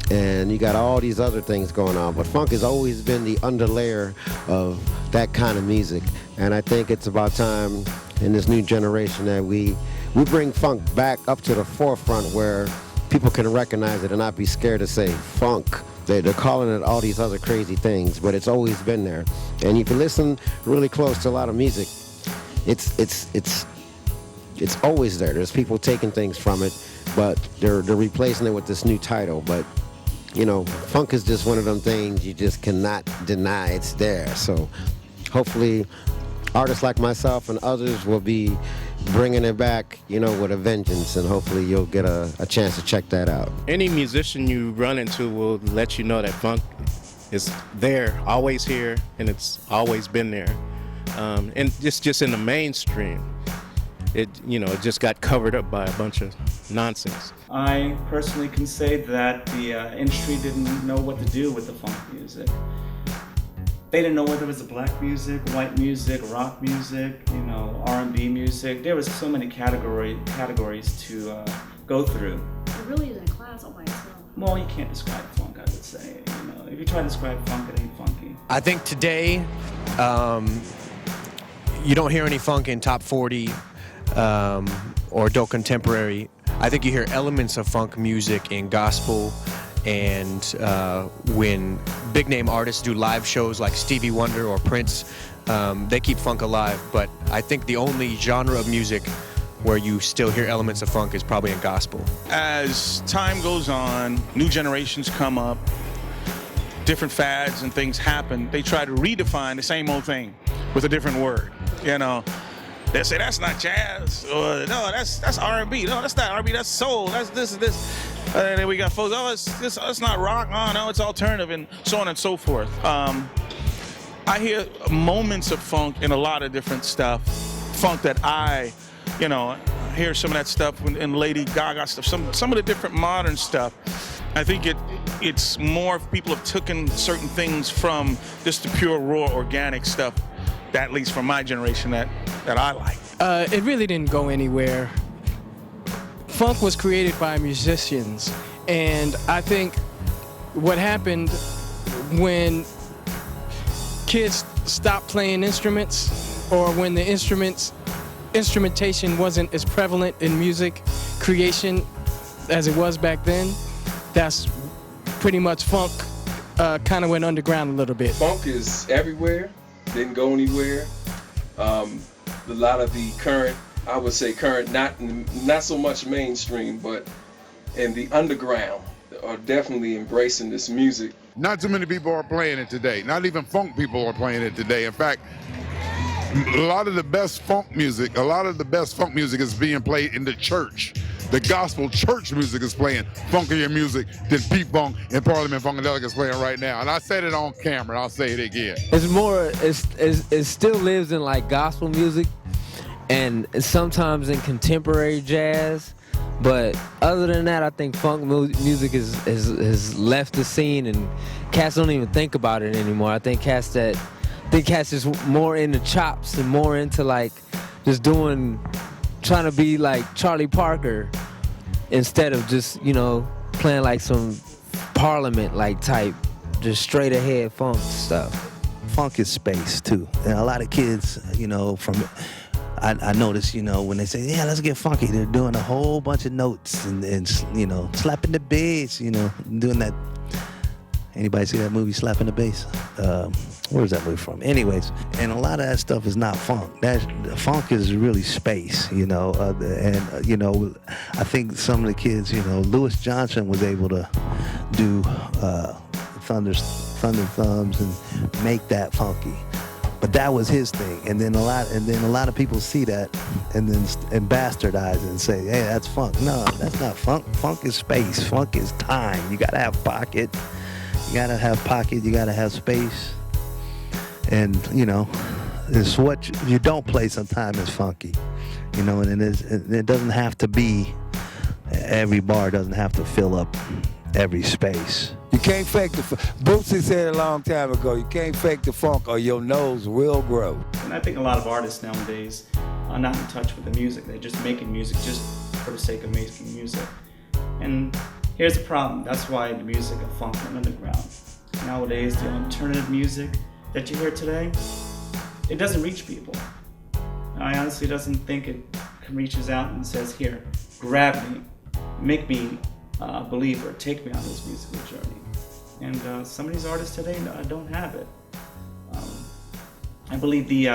and you got all these other things going on. But funk has always been the underlayer of that kind of music, and I think it's about time in this new generation that we bring funk back up to the forefront where people can recognize it and not be scared to say funk. They're calling it all these other crazy things, but it's always been there. And if you listen really close to a lot of music, it's always there. There's people taking things from it, but they're replacing it with this new title. But you know, funk is just one of them things you just cannot deny it's there. So hopefully artists like myself and others will be bringing it back, you know, with a vengeance, and hopefully you'll get a chance to check that out. Any musician you run into will let you know that funk is there, always here, and it's always been there. And it's just in the mainstream. It just got covered up by a bunch of nonsense. I personally can say that the industry didn't know what to do with the funk music. They didn't know whether it was black music, white music, rock music, R&B music. There was so many categories to go through. It really is a class on myself. Well, you can't describe funk, I would say. If you try to describe funk, it ain't funky. I think today, you don't hear any funk in top 40 or adult contemporary. I think you hear elements of funk music in gospel, and when big name artists do live shows like Stevie Wonder or Prince, they keep funk alive. But I think the only genre of music where you still hear elements of funk is probably in gospel. As time goes on, new generations come up, different fads and things happen. They try to redefine the same old thing with a different word. They say that's not jazz, or no, that's R&B. No, that's not R&B. That's soul. That's this and this. And then we got folks. Oh, it's not rock. Oh no, it's alternative, and so on and so forth. I hear moments of funk in a lot of different stuff. Funk that I hear some of that stuff in Lady Gaga stuff. Some of the different modern stuff. I think it's more people have taken certain things from just the pure raw organic stuff. At least from my generation, that I like. It really didn't go anywhere. Funk was created by musicians, and I think what happened when kids stopped playing instruments, or when the instrumentation wasn't as prevalent in music creation as it was back then, that's pretty much funk kind of went underground a little bit. Funk is everywhere. Didn't go anywhere. A lot of the current, not so much mainstream, but in the underground are definitely embracing this music. Not too many people are playing it today. Not even funk people are playing it today. In fact, a lot of the best funk music is being played in the church. The gospel church music is playing funkier music than P-Funk and Parliament Funkadelic is playing right now. And I said it on camera, I'll say it again. It still lives in like gospel music and sometimes in contemporary jazz. But other than that, I think funk music has left the scene, and cats don't even think about it anymore. I think cats is more into chops and more into like just trying to be like Charlie Parker instead of just, playing like some Parliament like type, just straight ahead funk stuff. Funk is space too. And a lot of kids, I notice, when they say, yeah, let's get funky, they're doing a whole bunch of notes and slapping the bass, doing that. Anybody see that movie, Slapping the Bass? Where's that movie from? Anyways, and a lot of that stuff is not funk. Funk is really space, and I think some of the kids, Louis Johnson was able to do Thunder Thumbs and make that funky. But that was his thing, and then a lot of people see that and bastardize it and say, hey, that's funk. No, that's not funk. Funk is space. Funk is time. You gotta have pocket. You gotta have space. And, it's what you don't play sometimes is funky. And it doesn't have to be, every bar doesn't have to fill up every space. You can't fake the Bootsy said a long time ago, you can't fake the funk or your nose will grow. And I think a lot of artists nowadays are not in touch with the music. They're just making music just for the sake of making music. And here's the problem. That's why the music of funk went underground. Nowadays, the alternative music that you hear today, it doesn't reach people. I honestly doesn't think it reaches out and says, here, grab me, make me a believer, take me on this musical journey. And some of these artists today don't have it. I believe the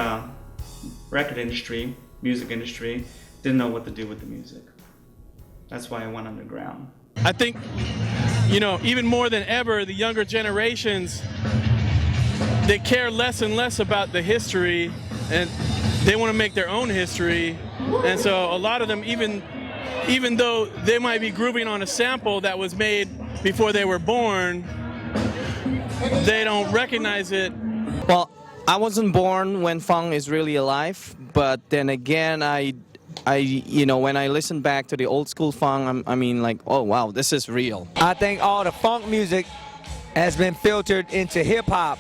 record industry, music industry, didn't know what to do with the music. That's why I went underground. I think, you know, even more than ever, the younger generations, they care less and less about the history, and they want to make their own history. And so a lot of them, even though they might be grooving on a sample that was made before they were born, they don't recognize it. Well, I wasn't born when funk is really alive, but then again, I you know, when I listen back to the old school funk, I mean, like, oh wow, this is real. I think all the funk music has been filtered into hip hop.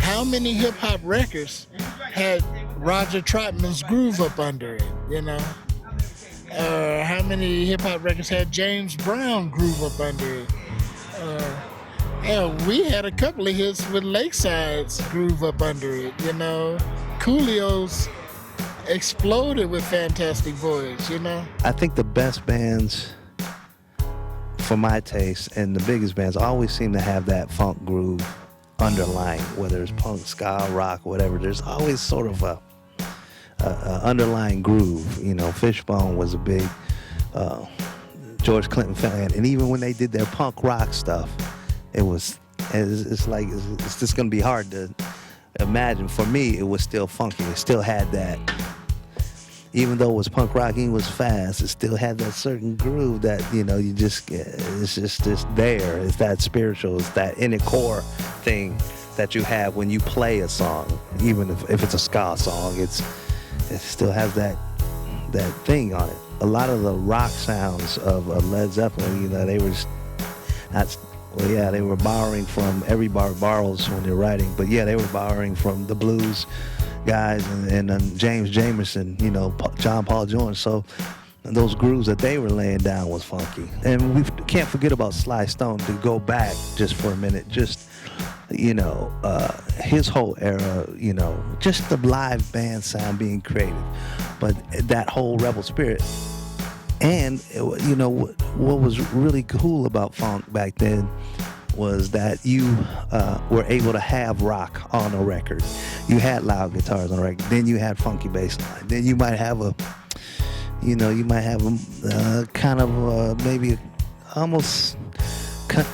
How many hip hop records had Roger Troutman's groove up under it? You know, how many hip hop records had James Brown groove up under it? Hell, we had a couple of hits with Lakeside's groove up under it. You know, Coolio's exploded with Fantastic Voyage, you know? I think the best bands, for my taste, and the biggest bands always seem to have that funk groove underlying, whether it's punk, ska, rock, whatever. There's always sort of a underlying groove. You know, Fishbone was a big George Clinton fan, and even when they did their punk rock stuff, it's just gonna be hard to imagine. For me, it was still funky. It still had that, even though it was punk rock, it was fast, it still had that certain groove that, you know, you just, it's just there. It's that spiritual, it's that inner core thing that you have when you play a song. Even if it's a ska song, it still has that thing on it. A lot of the rock sounds of Led Zeppelin, you know, they were not, well, yeah, they were borrowing from, everybody borrows when they're writing, but yeah, they were borrowing from the blues guys and James Jamerson, you know, John Paul Jones. So those grooves that they were laying down was funky. And we can't forget about Sly Stone, to go back just for a minute, just, you know, his whole era, you know, just the live band sound being created, but that whole rebel spirit. And, you know, what was really cool about funk back then was that you were able to have rock on a record. You had loud guitars on a record. Then you had funky bass line. Then you might have a kind of maybe almost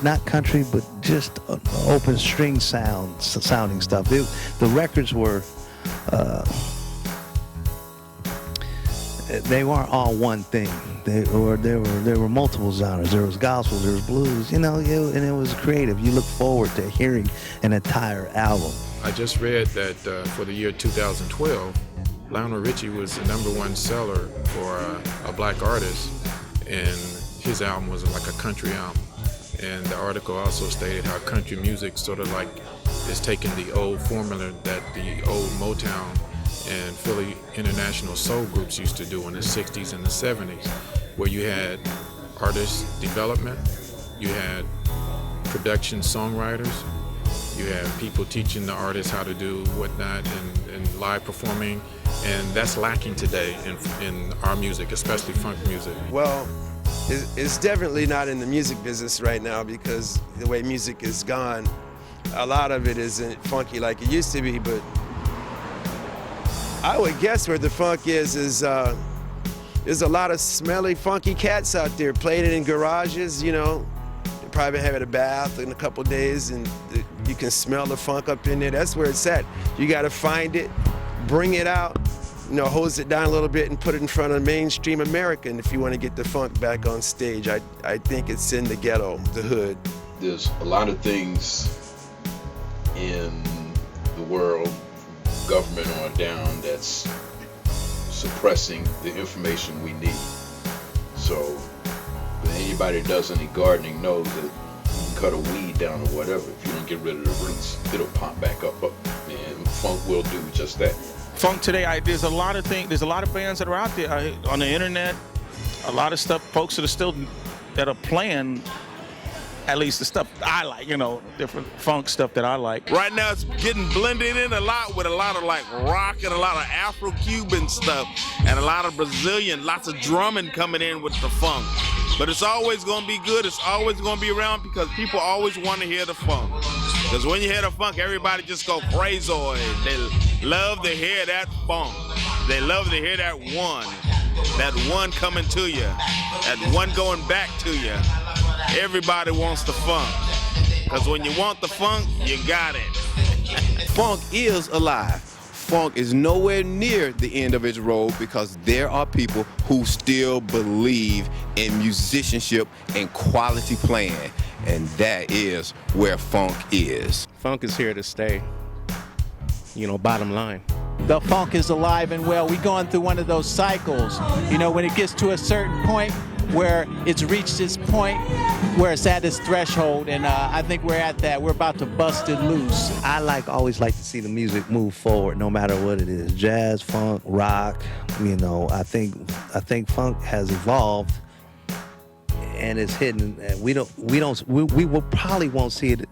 not country, but just open string sounding stuff. The records were they weren't all one thing. There were multiple genres. There was gospel, there was blues, you know, and it was creative. You look forward to hearing an entire album. I just read that for the year 2012, Lionel Richie was the #1 seller for a black artist, and his album was like a country album. And the article also stated how country music sort of like is taking the old formula that the old Motown and Philly international soul groups used to do in the 60s and the 70s, where you had artist development, you had production songwriters, you had people teaching the artists how to do whatnot and live performing, and that's lacking today in our music, especially funk music. Well, it's definitely not in the music business right now, because the way music is gone, a lot of it isn't funky like it used to be, but I would guess where the funk is there's a lot of smelly, funky cats out there playing it in garages, you know. They probably having a bath in a couple days and you can smell the funk up in there. That's where it's at. You got to find it, bring it out, you know, hose it down a little bit and put it in front of mainstream American if you want to get the funk back on stage. I think it's in the ghetto, the hood. There's a lot of things in the world, government on down, that's suppressing the information we need. So anybody that does any gardening knows that you can cut a weed down or whatever. If you don't get rid of the roots, it'll pop back up. And funk will do just that. Funk today, there's a lot of bands that are out there on the internet, a lot of stuff, folks that are playing At least the stuff I like, different funk stuff that I like. Right now it's getting blended in a lot with a lot of like rock and a lot of Afro-Cuban stuff and a lot of Brazilian, lots of drumming coming in with the funk. But it's always gonna be good, it's always gonna be around because people always wanna hear the funk. Because when you hear the funk, everybody just go crazy. They love to hear that funk. They love to hear that one coming to you, that one going back to you. Everybody wants the funk. Because when you want the funk, you got it. Funk is alive. Funk is nowhere near the end of its road because there are people who still believe in musicianship and quality playing. And that is where funk is. Funk is here to stay, bottom line. The funk is alive and well. We're going through one of those cycles. When it gets to a certain point where it's reached its point where it's at its threshold, and I think we're at that. We're about to bust it loose. I always like to see the music move forward, no matter what it is, jazz, funk, rock. I think funk has evolved, and it's hidden. And we will probably won't see it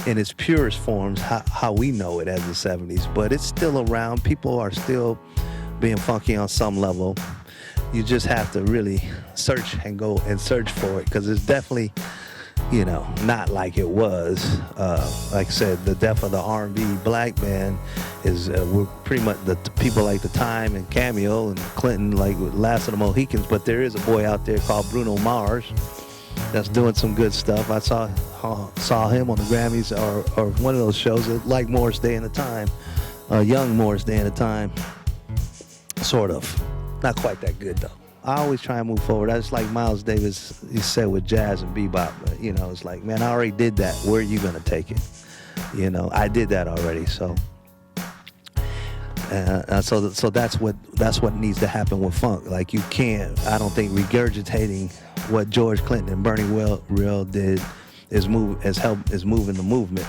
in its purest forms how we know it as the '70s, but it's still around. People are still being funky on some level. You just have to really search and go and search for it because it's definitely, not like it was. Like I said, the death of the R&B black band is we're pretty much the people like The Time and Cameo and Clinton, like Last of the Mohicans. But there is a boy out there called Bruno Mars that's doing some good stuff. I saw him on the Grammys or one of those shows, like Morris Day and the Time, young Morris Day and the Time, sort of. Not quite that good though. I always try and move forward. I just like Miles Davis, he said with jazz and bebop. But, it's like, man, I already did that. Where are you gonna take it? I did that already. So, so that's what needs to happen with funk. Like you can't. I don't think regurgitating what George Clinton and Bernie Will did is moving the movement.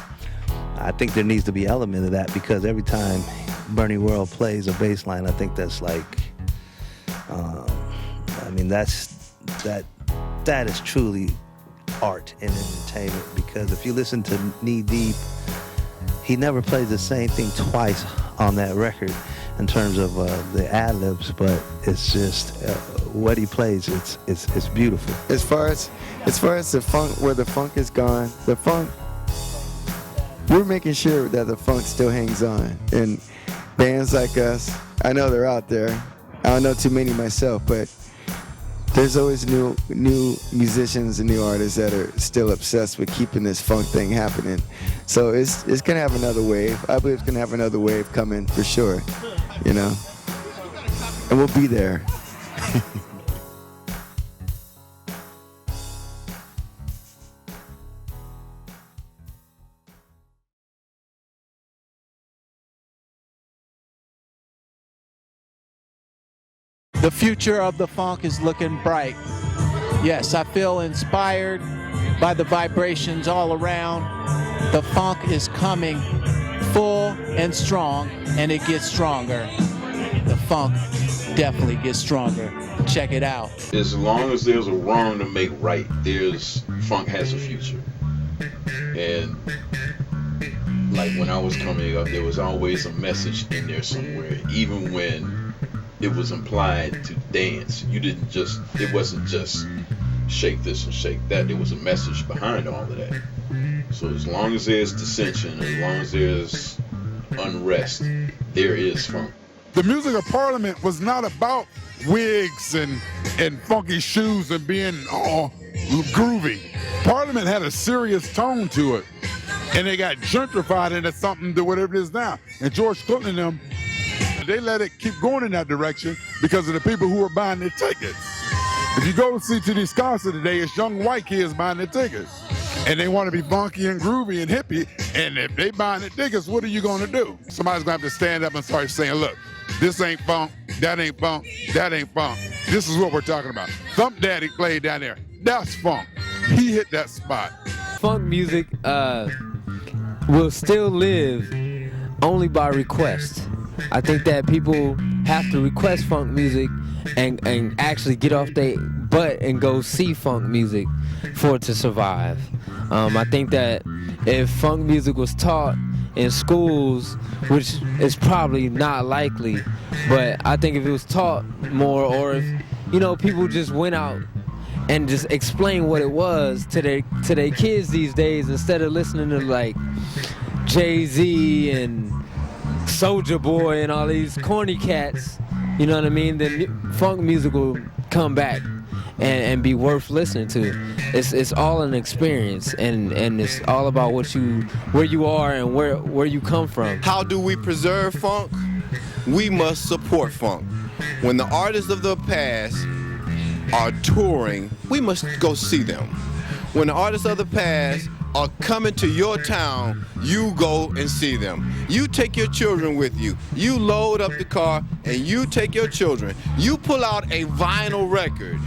I think there needs to be an element of that because every time Bernie Will plays a bass line, I think that's like. That is truly art and entertainment because if you listen to Knee Deep, he never plays the same thing twice on that record in terms of the ad-libs, but it's just what he plays, it's beautiful. As far as the funk, where the funk is gone, the funk, we're making sure that the funk still hangs on. And bands like us, I know they're out there. I don't know too many myself, but there's always new musicians and new artists that are still obsessed with keeping this funk thing happening. So it's gonna have another wave. I believe it's gonna have another wave coming for sure, and we'll be there. The future of the funk is looking bright. Yes, I feel inspired by the vibrations all around. The funk is coming full and strong, and it gets stronger. The funk definitely gets stronger. Check it out. As long as there's a wrong to make right, funk has a future. And like when I was coming up, there was always a message in there somewhere, even when it was implied to dance. It wasn't just shake this and shake that. There was a message behind all of that. So as long as there's dissension, as long as there's unrest, there is funk. The music of Parliament was not about wigs and funky shoes and being all groovy. Parliament had a serious tone to it, and they got gentrified into something to whatever it is now. And George Clinton and them, they let it keep going in that direction because of the people who are buying their tickets. If you go see to these concerts today, it's young white kids buying their tickets. And they want to be funky and groovy and hippie. And if they buying the tickets, what are you going to do? Somebody's going to have to stand up and start saying, look, this ain't funk, that ain't funk, that ain't funk. This is what we're talking about. Thump Daddy played down there. That's funk. He hit that spot. Funk music will still live only by request. I think that people have to request funk music and actually get off their butt butt and go see funk music for it to survive. I think that if funk music was taught in schools, which is probably not likely, but I think if it was taught more, or if, you know, people just went out and just explain what it was to their kids these days, instead of listening to like Jay-Z and Soulja Boy and all these corny cats, you know what I mean, then funk music will come back and be worth listening to. It's all an experience, and it's all about where you are and where you come from. How do we preserve funk? We must support funk. When the artists of the past are touring, we must go see them. When the artists of the past are coming to your town, you go and see them. You take your children with you. You load up the car and you take your children. You pull out a vinyl record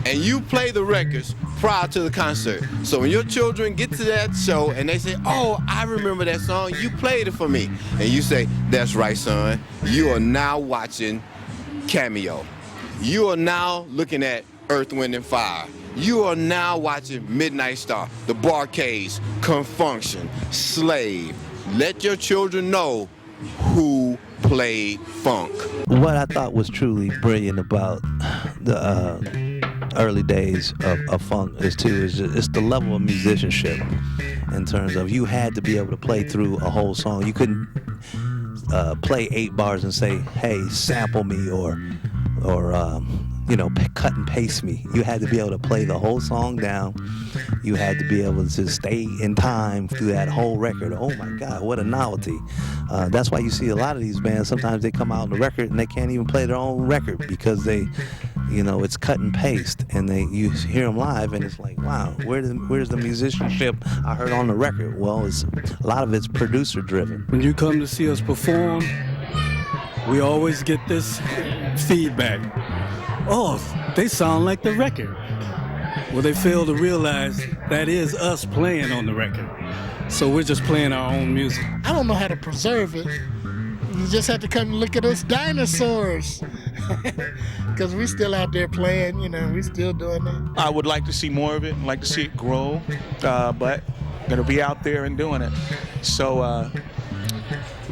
and you play the records prior to the concert. So when your children get to that show and they say, oh, I remember that song, you played it for me. And you say, that's right, son. You are now watching Cameo. You are now looking at Earth, Wind, and Fire. You are now watching Midnight Star, the Barcades, Confunction, Slave. Let your children know who played funk. What I thought was truly brilliant about the early days of funk is the level of musicianship, in terms of you had to be able to play through a whole song. You couldn't play 8 bars and say, hey, sample me, or cut and paste me. You had to be able to play the whole song down. You had to be able to stay in time through that whole record. Oh my God, what a novelty. That's why you see a lot of these bands, sometimes they come out on the record and they can't even play their own record, because it's cut and paste, and you hear them live and it's like, wow, where's the musicianship I heard on the record? Well, a lot of it's producer driven. When you come to see us perform, we always get this feedback. Oh, they sound like the record. Well, they fail to realize that is us playing on the record. So we're just playing our own music. I don't know how to preserve it. You just have to come and look at us dinosaurs. Because we still out there playing, we still doing that. I would like to see more of it and like to see it grow, but gonna be out there and doing it. So,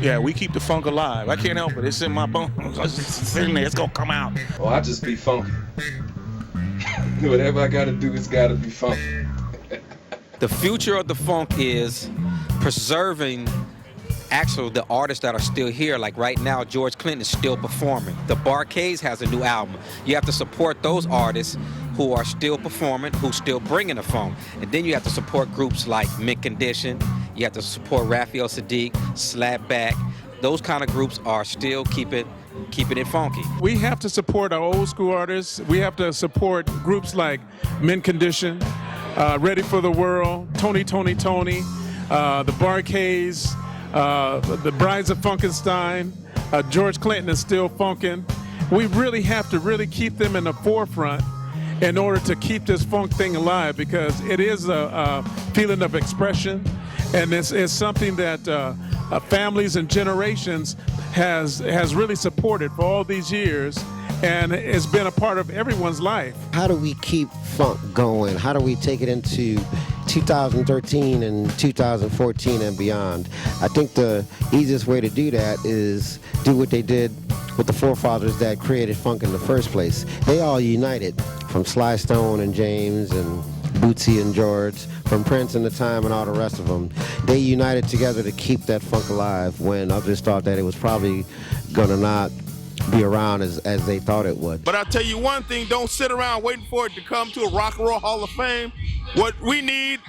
yeah, we keep the funk alive. I can't help it. It's in my bones. It's sitting there. It's gonna come out. Oh, I just be funky. Whatever I gotta do, it's gotta be funky. The future of the funk is preserving the artists that are still here. Like right now, George Clinton is still performing. The Barcades has a new album. You have to support those artists who are still performing, who still bringing the funk. And then you have to support groups like Mint Condition. You have to support Raphael Sadiq, Slapbak. Those kind of groups are still keeping it funky. We have to support our old school artists. We have to support groups like Mint Condition, Ready for the World, Tony, the Barcades, the Brides of Funkenstein. George Clinton is still funkin'. We really have to really keep them in the forefront in order to keep this funk thing alive, because it is a feeling of expression, and it's something that families and generations has really supported for all these years, and it's been a part of everyone's life. How do we keep funk going? How do we take it into 2013 and 2014 and beyond? I think the easiest way to do that is do what they did with the forefathers that created funk in the first place. They all united, from Sly Stone and James and Bootsy and George, from Prince and The Time and all the rest of them. They united together to keep that funk alive, when others thought that it was probably gonna not be around as they thought it would. But I'll tell you one thing, don't sit around waiting for it to come to a Rock and Roll Hall of Fame. What we need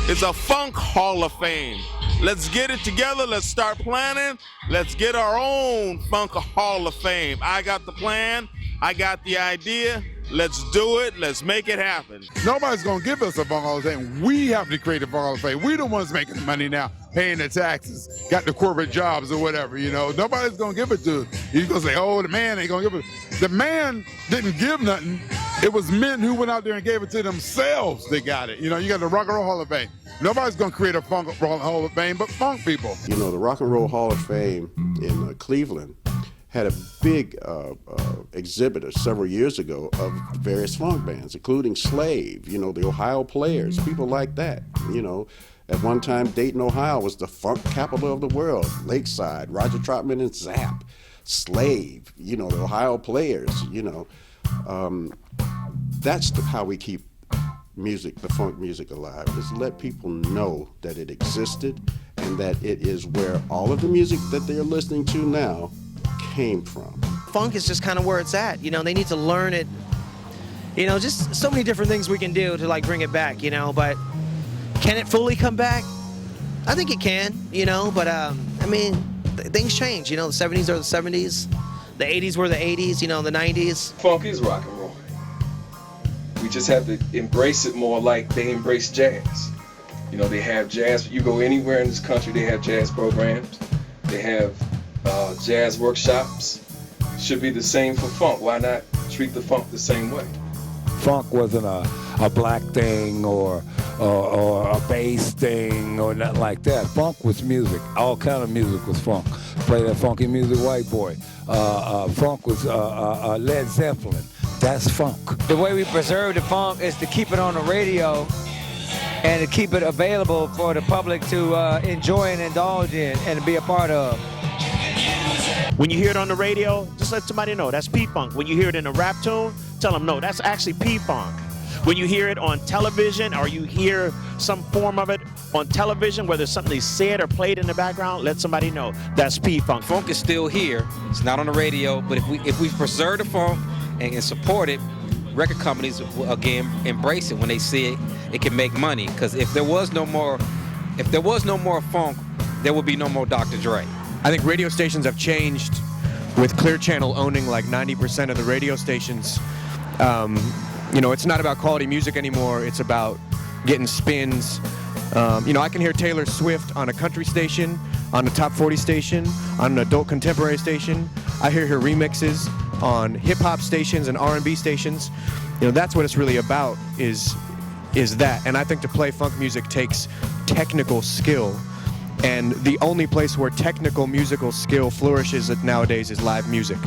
is a Funk Hall of Fame. Let's get it together. Let's start planning. Let's get our own Funk Hall of Fame. I got the plan. I got the idea. Let's do it. Let's make it happen. Nobody's going to give us a Funk Hall of Fame. We have to create a Funk Hall of Fame. We're the ones making the money now, paying the taxes, got the corporate jobs or whatever, Nobody's going to give it to us. You're going to say, oh, the man ain't going to give it. The man didn't give nothing. It was men who went out there and gave it to themselves that got it. You got the Rock and Roll Hall of Fame. Nobody's going to create a Funk Hall of Fame but funk people. The Rock and Roll Hall of Fame in Cleveland had a big exhibit several years ago of various funk bands, including Slave, you know, the Ohio Players, people like that, you know. At one time, Dayton, Ohio was the funk capital of the world. Lakeside, Roger Troutman and Zapp, Slave, you know, the Ohio Players, you know. That's how we keep music, the funk music alive, is let people know that it existed and that it is where all of the music that they're listening to now came from. Funk is just kind of where it's at. You know, they need to learn it. You know, just so many different things we can do to like bring it back, you know, but can it fully come back? I think it can, you know, but I mean, things change, you know, the 70s are the 70s, the 80s were the 80s, you know, the 90s. Funk is rock and roll. We just have to embrace it more like they embrace jazz. You know, they have jazz, you go anywhere in this country, they have jazz programs, they have jazz workshops. Should be the same for funk. Why not treat the funk the same way? Funk wasn't a black thing or a bass thing or nothing like that. Funk was music. All kind of music was funk. Play that funky music, white boy. Funk was Led Zeppelin. That's funk. The way we preserve the funk is to keep it on the radio and to keep it available for the public to enjoy and indulge in and to be a part of. When you hear it on the radio, just let somebody know that's P-Funk. When you hear it in a rap tune, tell them no, that's actually P-Funk. When you hear it on television or you hear some form of it on television, whether it's something they said or played in the background, let somebody know that's P-Funk. Funk is still here. It's not on the radio, but if we preserve the funk and support it, record companies will again embrace it when they see it can make money. Because if there was no more funk, there would be no more Dr. Dre. I think radio stations have changed with Clear Channel owning like 90% of the radio stations. You know, it's not about quality music anymore. It's about getting spins. You know, I can hear Taylor Swift on a country station, on a top 40 station, on an adult contemporary station. I hear her remixes on hip-hop stations and R&B stations. You know, that's what it's really about, is that. And I think to play funk music takes technical skill. And the only place where technical musical skill flourishes nowadays is live music.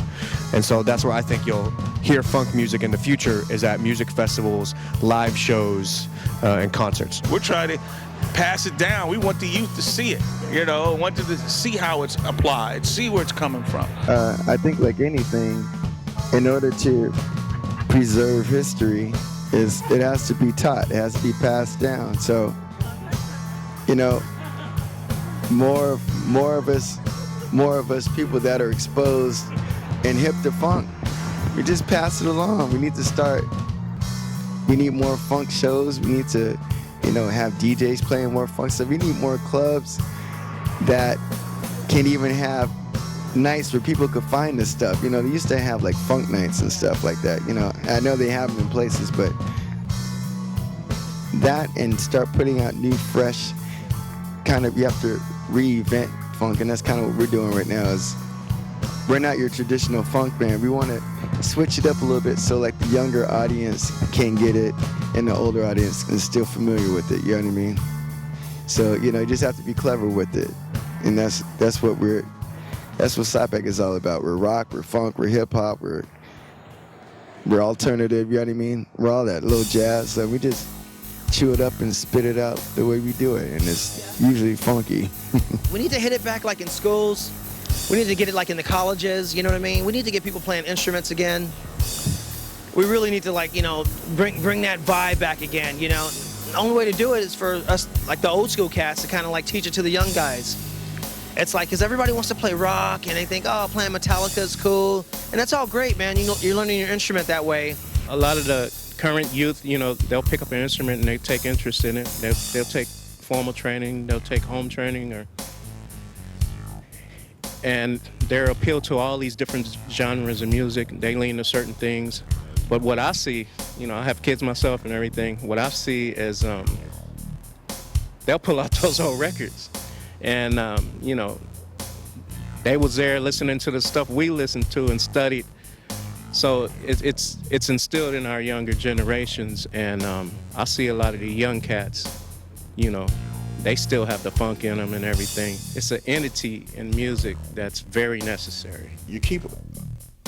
And so that's where I think you'll hear funk music in the future, is at music festivals, live shows, and concerts. We're trying to pass it down. We want the youth to see it, you know, want to see how it's applied, see where it's coming from. I think like anything, in order to preserve history, it has to be taught, it has to be passed down. So, you know, more of us people that are exposed and hip to funk, we just pass it along. We need more funk shows. We need to, you know, have DJs playing more funk stuff. We need more clubs that can even have nights where people could find this stuff. You know, they used to have like funk nights and stuff like that. You know, I know they have them in places, but that, and start putting out new, fresh kind of, you have to reinvent funk, and that's kind of what we're doing right now. Is we're not your traditional funk band. We want to switch it up a little bit so like the younger audience can get it and the older audience is still familiar with it. You know what I mean? So, you know, you just have to be clever with it, and that's what Slapbak is all about. We're rock, we're funk, we're hip hop, we're alternative. You know what I mean? We're all that, little jazz. So we just chew it up and spit it out the way we do it, and it's usually funky. We need to hit it back like in schools. We need to get it like in the colleges, you know what I mean? We need to get people playing instruments again. We really need to, like, you know, bring that vibe back again, you know? The only way to do it is for us, like the old school cats, to kind of like teach it to the young guys. It's like, because everybody wants to play rock, and they think, oh, playing Metallica is cool. And that's all great, man. You know, you're learning your instrument that way. A lot of the current youth, you know, they'll pick up an instrument and they take interest in it. They'll take formal training, they'll take home training, and they're appealed to all these different genres of music. They lean to certain things. But what I see, you know, I have kids myself and everything, what I see is they'll pull out those old records. And, you know, they was there listening to the stuff we listened to and studied. So it's instilled in our younger generations, and I see a lot of the young cats, you know, they still have the funk in them and everything. It's an entity in music that's very necessary. You keep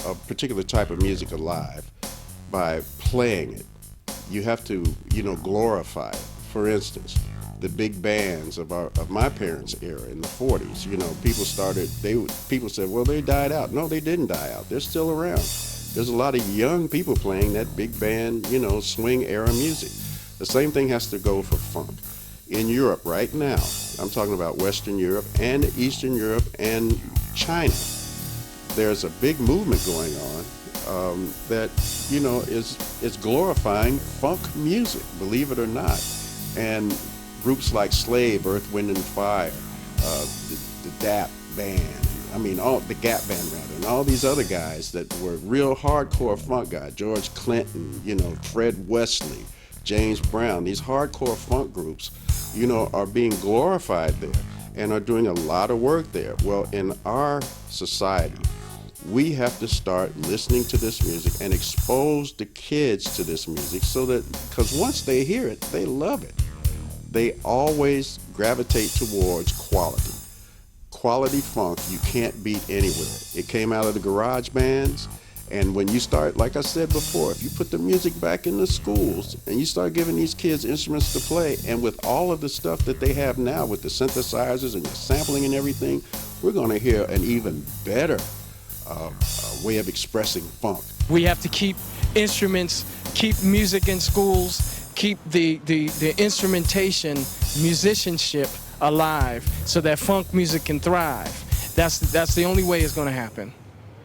a particular type of music alive by playing it. You have to, glorify it. For instance, the big bands of my parents' era in the 40s, people said, well, they died out. No, they didn't die out. They're still around. There's a lot of young people playing that big band, swing era music. The same thing has to go for funk. In Europe right now, I'm talking about Western Europe and Eastern Europe and China, there's a big movement going on that, is glorifying funk music, believe it or not. And groups like Slave, Earth, Wind and Fire, the DAP band, the Gap band rather, and all these other guys that were real hardcore funk guys, George Clinton, Fred Wesley, James Brown, these hardcore funk groups, are being glorified there and are doing a lot of work there. Well, in our society, we have to start listening to this music and expose the kids to this music because once they hear it, they love it. They always gravitate towards quality. Quality funk you can't beat anywhere. It came out of the garage bands, and when you start, like I said before, if you put the music back in the schools and you start giving these kids instruments to play, and with all of the stuff that they have now with the synthesizers and the sampling and everything, we're going to hear an even better way of expressing funk. We have to keep instruments, keep music in schools, keep the instrumentation, musicianship alive so that funk music can thrive. That's the only way it's going to happen.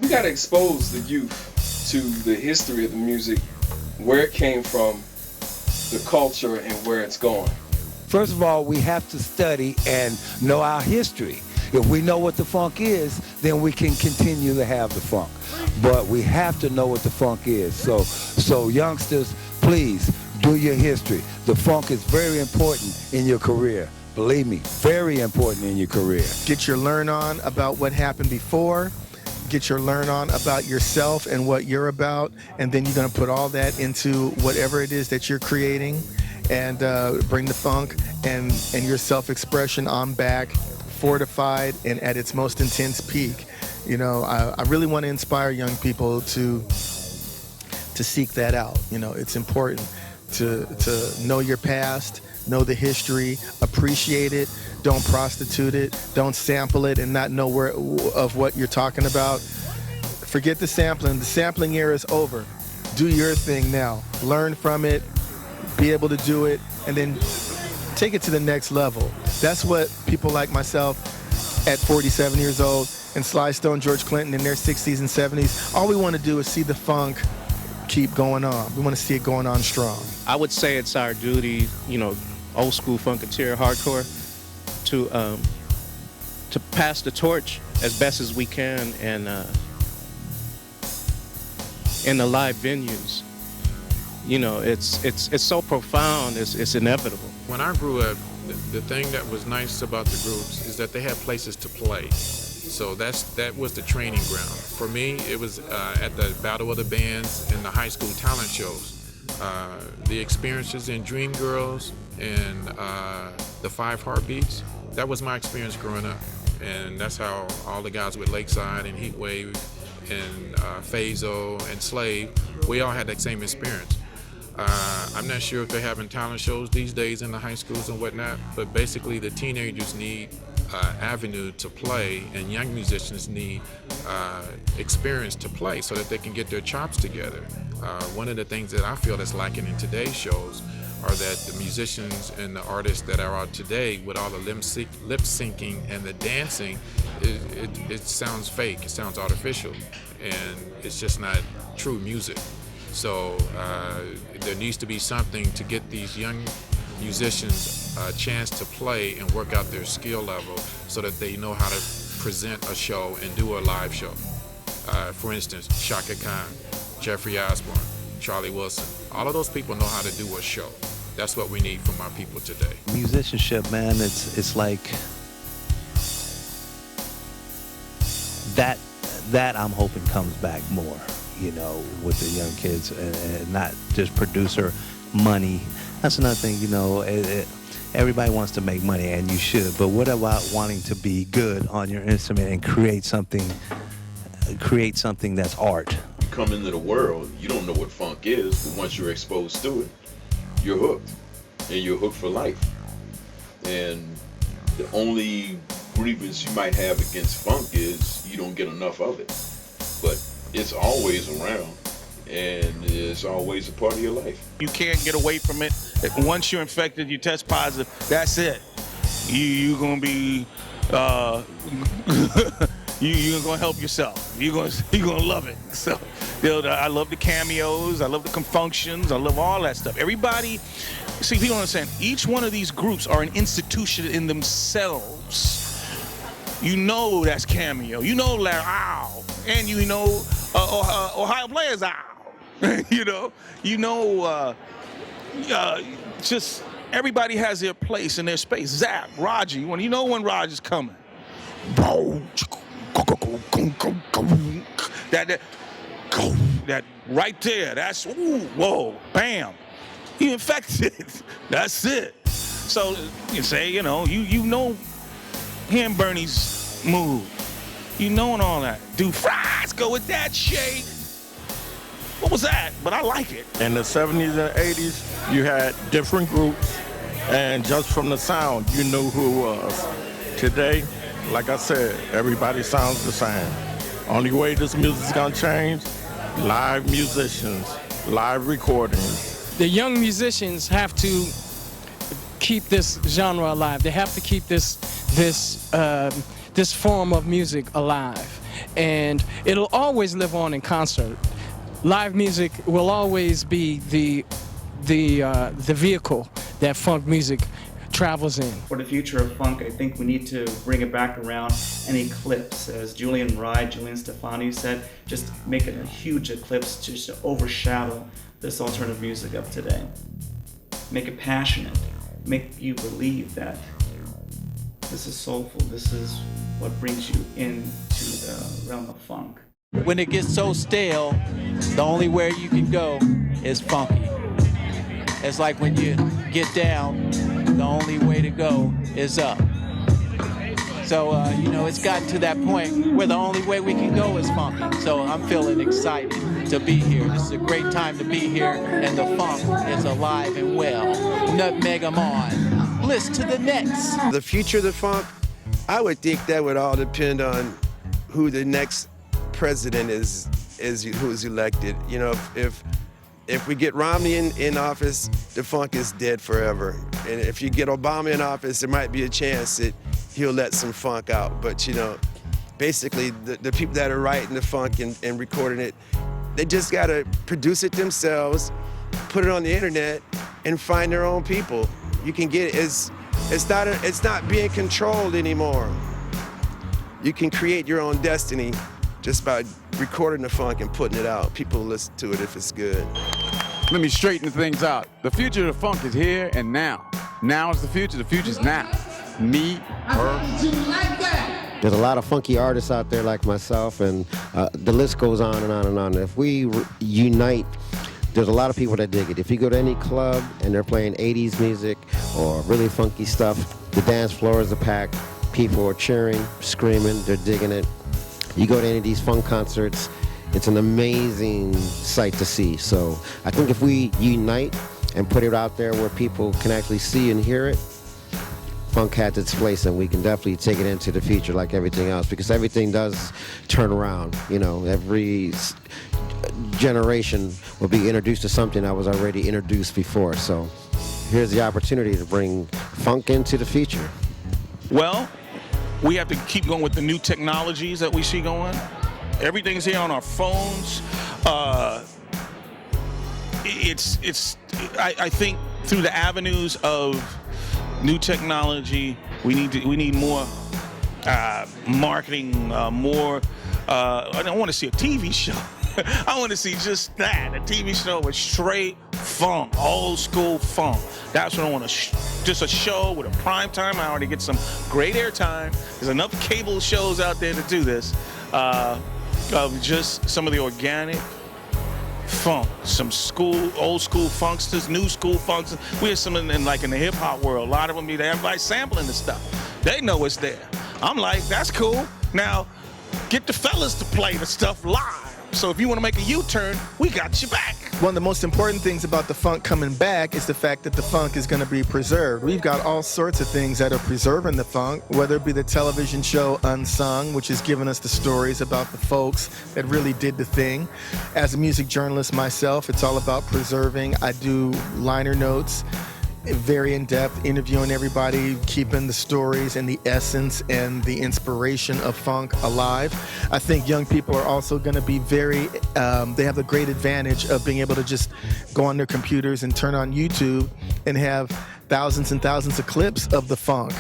We got to expose the youth to the history of the music, where it came from, the culture, and where it's going. First of all, we have to study and know our history. If we know what the funk is, then we can continue to have the funk. But we have to know what the funk is. So youngsters, please do your history. The funk is very important in your career. Believe me, very important in your career. Get your learn on about what happened before. Get your learn on about yourself and what you're about. And then you're going to put all that into whatever it is that you're creating and bring the funk and your self-expression on back, fortified and at its most intense peak. I really want to inspire young people to seek that out. It's important to know your past, know the history, appreciate it, don't prostitute it, don't sample it and not know of what you're talking about. Forget the sampling. The sampling era is over. Do your thing now. Learn from it, be able to do it, and then take it to the next level. That's what people like myself at 47 years old and Sly Stone, George Clinton in their 60s and 70s, all we want to do is see the funk keep going on. We want to see it going on strong. I would say it's our duty, old school funketeer hardcore, to pass the torch as best as we can and in the live venues. It's so profound, it's inevitable. When I grew up, the thing that was nice about the groups is that they had places to play. So that was the training ground. For me, it was at the Battle of the Bands and the high school talent shows. The experiences in Dreamgirls and the Five Heartbeats, that was my experience growing up. And that's how all the guys with Lakeside and Heatwave and Phaso and Slave, we all had that same experience. I'm not sure if they're having talent shows these days in the high schools and whatnot, but basically the teenagers need avenue to play, and young musicians need experience to play so that they can get their chops together. One of the things that I feel that's lacking in today's shows are that the musicians and the artists that are out today with all the lip syncing and the dancing, it sounds fake, it sounds artificial, and it's just not true music. So there needs to be something to get these young musicians a chance to play and work out their skill level so that they know how to present a show and do a live show. For instance, Shaka Khan, Jeffrey Osborne, Charlie Wilson, all of those people know how to do a show. That's what we need from our people today. Musicianship, man, it's like that I'm hoping comes back more, with the young kids and not just producer money. That's another thing, everybody wants to make money, and you should, but what about wanting to be good on your instrument and create something that's art? You come into the world, you don't know what funk is, but once you're exposed to it, you're hooked, and you're hooked for life. And the only grievance you might have against funk is you don't get enough of it, but it's always around, and it's always a part of your life. You can't get away from it. Once you're infected, you test positive, that's it. You're gonna be you're gonna help yourself. You're gonna love it. So, I love the cameos, I love the confunctions, I love all that stuff. Everybody, see, people don't understand. Each one of these groups are an institution in themselves. You know that's Cameo. You know Larry Ow, and you know Ohio Players Ow. Just everybody has their place and their space. Zap, Roger, you know when Roger's coming. That right there, that's, ooh, whoa, bam. You infected, that's it. So you say, you know him, Bernie's move. You know and all that. Do fries, go with that shake. What was that? But I like it. In the 70s and 80s, you had different groups, and just from the sound, you knew who it was. Today, like I said, everybody sounds the same. Only way this music's gonna change, live musicians, live recordings. The young musicians have to keep this genre alive. They have to keep this form of music alive, and it'll always live on in concert. Live music will always be the vehicle that funk music travels in. For the future of funk, I think we need to bring it back around an eclipse. As Julian Stefani said, just make it a huge eclipse just to overshadow this alternative music of today. Make it passionate. Make you believe that this is soulful. This is what brings you into the realm of funk. When it gets so stale, the only way you can go is funky. It's like when you get down, the only way to go is up. So, it's gotten to that point where the only way we can go is funky. So I'm feeling excited to be here. This is a great time to be here, and the funk is alive and well. Nutmeg 'em on. Bliss to the next. The future of the funk, I would think that would all depend on who the next president is who is elected. If we get Romney in office, the funk is dead forever. And if you get Obama in office, there might be a chance that he'll let some funk out. But basically the people that are writing the funk and recording it, they just gotta produce it themselves, put it on the internet, and find their own people. You can get it. It's not being controlled anymore. You can create your own destiny just by recording the funk and putting it out. People will listen to it if it's good. Let me straighten things out. The future of the funk is here and now. Now is the future's now. Me, her. There's a lot of funky artists out there like myself, and the list goes on and on and on. If we unite, there's a lot of people that dig it. If you go to any club and they're playing 80s music or really funky stuff, the dance floor is packed. People are cheering, screaming, they're digging it. You go to any of these funk concerts, it's an amazing sight to see. So I think if we unite and put it out there where people can actually see and hear it, funk has its place, and we can definitely take it into the future like everything else, because everything does turn around. Every generation will be introduced to something that was already introduced before. So here's the opportunity to bring funk into the future. Well, we have to keep going with the new technologies that we see going. Everything's here on our phones. I think through the avenues of new technology, we need more marketing, more. I don't want to see a TV show. I want to see just that, a TV show with straight funk, old school funk. That's what I want just a show with a primetime hour to get some great airtime. There's enough cable shows out there to do this. Of just some of the organic funk, some old school funksters, new school funksters. We have some in the hip hop world. A lot of them, everybody sampling the stuff. They know it's there. I'm like, that's cool. Now, get the fellas to play the stuff live. So if you want to make a U-turn, we got you back. One of the most important things about the funk coming back is the fact that the funk is going to be preserved. We've got all sorts of things that are preserving the funk, whether it be the television show Unsung, which is giving us the stories about the folks that really did the thing. As a music journalist myself, it's all about preserving. I do liner notes, very in-depth, interviewing everybody, keeping the stories and the essence and the inspiration of funk alive. I think young people are also going to be they have the great advantage of being able to just go on their computers and turn on YouTube and have thousands and thousands of clips of the funk.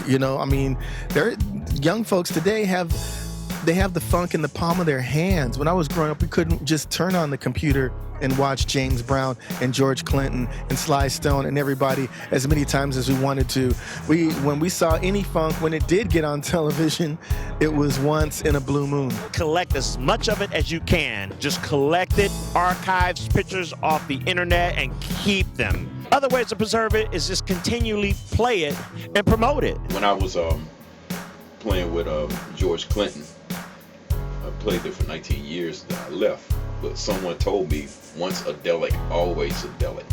Young folks today have the funk in the palm of their hands. When I was growing up, we couldn't just turn on the computer and watch James Brown and George Clinton and Sly Stone and everybody as many times as we wanted to. When we saw any funk, when it did get on television, it was once in a blue moon. Collect as much of it as you can. Just collect it, archives, pictures off the internet, and keep them. Other ways to preserve it is just continually play it and promote it. When I was playing with George Clinton, I played there for 19 years, then I left. But someone told me, once a delic, always a delic.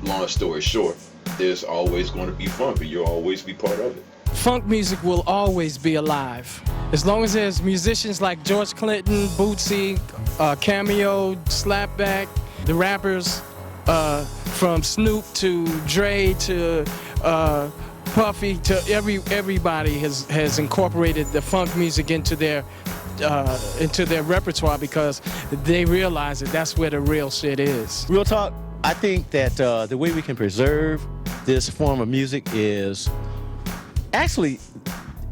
Long story short, there's always going to be funk, and you'll always be part of it. Funk music will always be alive. As long as there's musicians like George Clinton, Bootsy, Cameo, Slapbak, the rappers from Snoop to Dre to Puffy to everybody has incorporated the funk music into their repertoire because they realize that that's where the real shit is. Real talk, I think that the way we can preserve this form of music is actually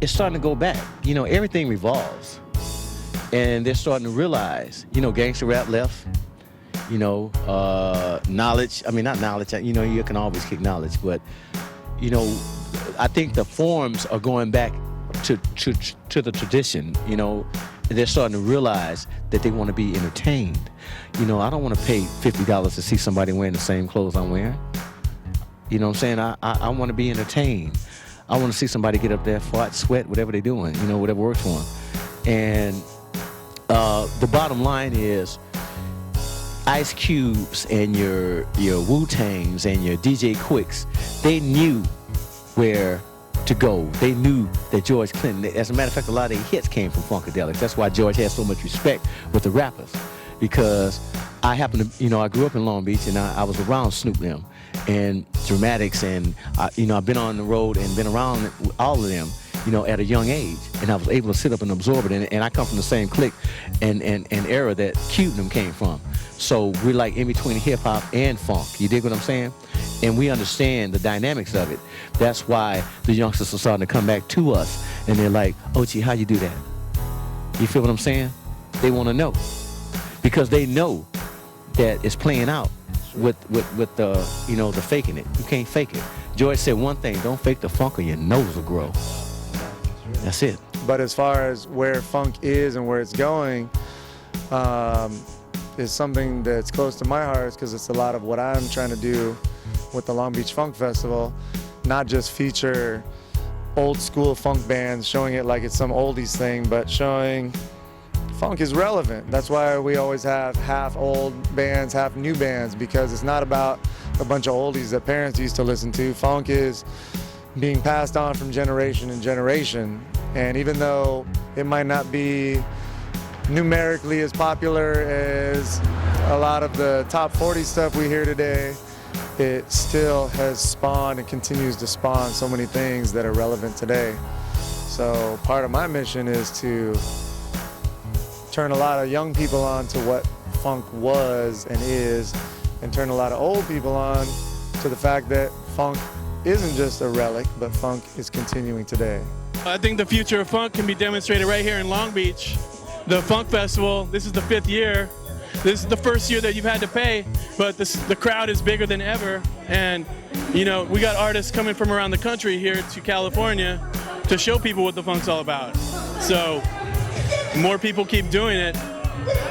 it's starting to go back. Everything revolves. And they're starting to realize, gangster rap left, knowledge. I mean, not knowledge, you can always kick knowledge, but, I think the forms are going back to the tradition, They're starting to realize that they want to be entertained. I don't want to pay $50 to see somebody wearing the same clothes I'm wearing. You know what I'm saying? I want to be entertained. I want to see somebody get up there, fart, sweat, whatever they're doing, whatever works for them. And the bottom line is Ice Cubes and your Wu-Tangs and your DJ Quicks, they knew where to go. They knew that George Clinton, as a matter of fact, a lot of their hits came from Funkadelics. That's why George has so much respect with the rappers, because I happen to, I grew up in Long Beach and I was around Snoop them and Dramatics, and I've been on the road and been around all of them, at a young age, and I was able to sit up and absorb it, and I come from the same clique and era that Cube them came from. So we're like in between hip hop and funk. You dig what I'm saying? And we understand the dynamics of it. That's why the youngsters are starting to come back to us, and they're like, "Ochi, how you do that?" You feel what I'm saying? They want to know, because they know that it's playing out with the the faking it. You can't fake it. George said one thing: don't fake the funk, or your nose will grow. That's it. But as far as where funk is and where it's going, is something that's close to my heart, because it's a lot of what I'm trying to do with the Long Beach Funk Festival. Not just feature old school funk bands, showing it like it's some oldies thing, but showing funk is relevant. That's why we always have half old bands, half new bands, because it's not about a bunch of oldies that parents used to listen to. Funk is being passed on from generation to generation. And even though it might not be numerically as popular as a lot of the top 40 stuff we hear today, it still has spawned and continues to spawn so many things that are relevant today. So part of my mission is to turn a lot of young people on to what funk was and is, and turn a lot of old people on to the fact that funk isn't just a relic, but funk is continuing today. I think the future of funk can be demonstrated right here in Long Beach. The Funk Festival, this is the 5th year. This is the first year that you've had to pay, but the crowd is bigger than ever. And, we got artists coming from around the country here to California to show people what the funk's all about. So more people keep doing it,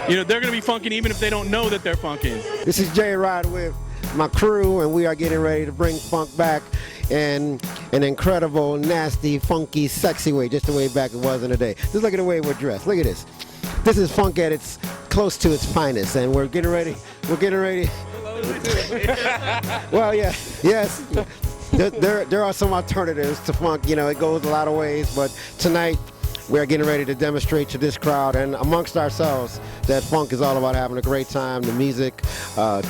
they're going to be funking even if they don't know that they're funking. This is Jay Rod with my crew, and we are getting ready to bring funk back in an incredible, nasty, funky, sexy way, just the way back it was in the day. Just look at the way we're dressed. Look at this. This is funk at its close to its finest, and we're getting ready. Well, yeah, yes. There are some alternatives to funk. It goes a lot of ways, but tonight we are getting ready to demonstrate to this crowd and amongst ourselves that funk is all about having a great time, the music,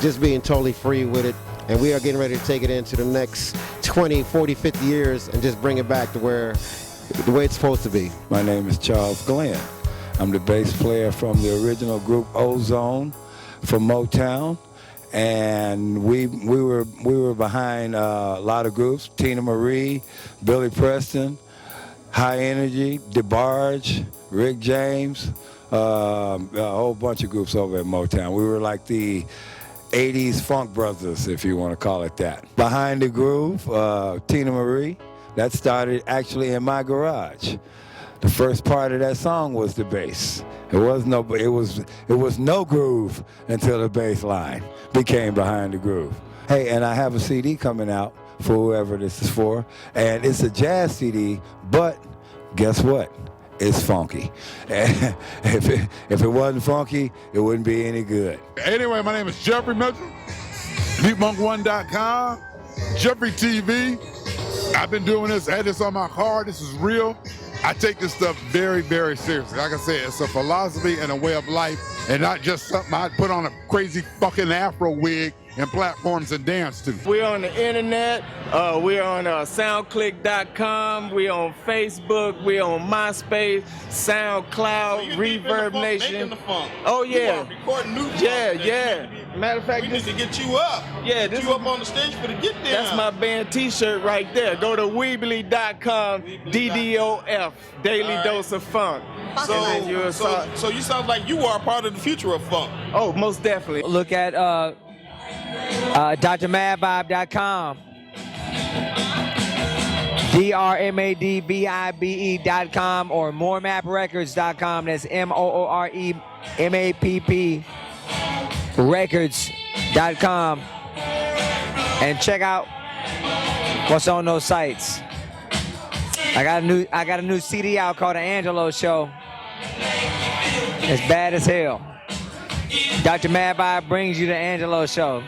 just being totally free with it. And we are getting ready to take it into the next 20, 40, 50 years and just bring it back to the way it's supposed to be. My name is Charles Glenn. I'm the bass player from the original group Ozone from Motown. And we were behind a lot of groups: Tina Marie, Billy Preston, High Energy, DeBarge, Rick James, a whole bunch of groups over at Motown. We were like the 80s Funk Brothers, if you want to call it that. Behind the Groove, Tina Marie, that started actually in my garage. The first part of that song was the bass. It was no groove until the bass line became Behind the Groove. Hey, and I have a CD coming out for whoever this is for, and it's a jazz CD, but guess what? It's funky. If it wasn't funky, it wouldn't be any good. Anyway, my name is Jeffrey Mitchell, BeatMunk1.com, Jeffrey TV. I've been doing this, I had this on my card, this is real. I take this stuff very, very seriously. Like I said, it's a philosophy and a way of life, and not just something I put on a crazy fucking Afro wig and platforms and dance to. We're on the internet. We're on SoundClick.com. We're on Facebook. We're on MySpace, SoundCloud, Reverb Nation. Oh yeah. You are recording new funk. Yeah. Matter of fact, we need to get you up. Yeah, get you up on the stage for the Get Down. That's my band T-shirt right there. Go to Weebly.com. DDOF, Daily Dose of Funk. So you sound like you are part of the future of funk. Oh, most definitely. Look at drmadvibe.com, drmadvibe.com, or moremaprecords.com. That's MOOREMAPP records.com, and check out what's on those sites. I got a new CD out called The Angelo Show. It's bad as hell. Dr. Mad Vibe brings you The Angelo Show.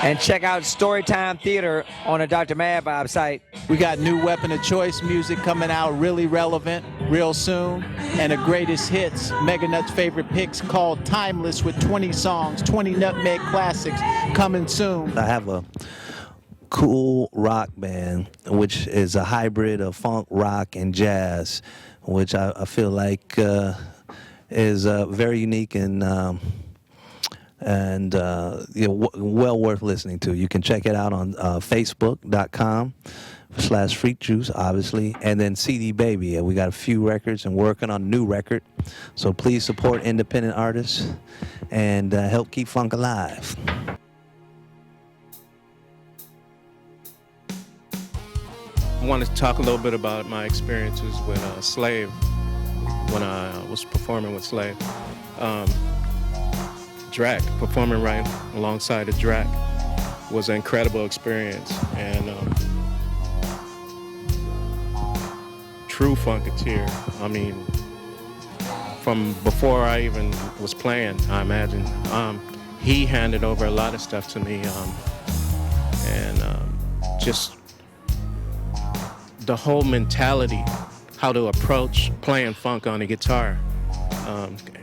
And check out Storytime Theater on the Dr. Mad Vibe site. We got new Weapon of Choice music coming out, really relevant, real soon. And the greatest hits, Mega Nut's favorite picks, called Timeless, with 20 songs, 20 Nutmeg classics coming soon. I have a cool rock band, which is a hybrid of funk, rock, and jazz, which I feel like is very unique and well worth listening to. You can check it out on Facebook.com/Freak Juice, obviously, and then CD Baby. We got a few records and working on a new record. So please support independent artists and help keep funk alive. I wanted to talk a little bit about my experiences with Slave when I was performing with Slave. Drac, performing right alongside of Drac was an incredible experience, and true funketeer. I mean, from before I even was playing, I imagine, he handed over a lot of stuff to me, and just the whole mentality, how to approach playing funk on a guitar.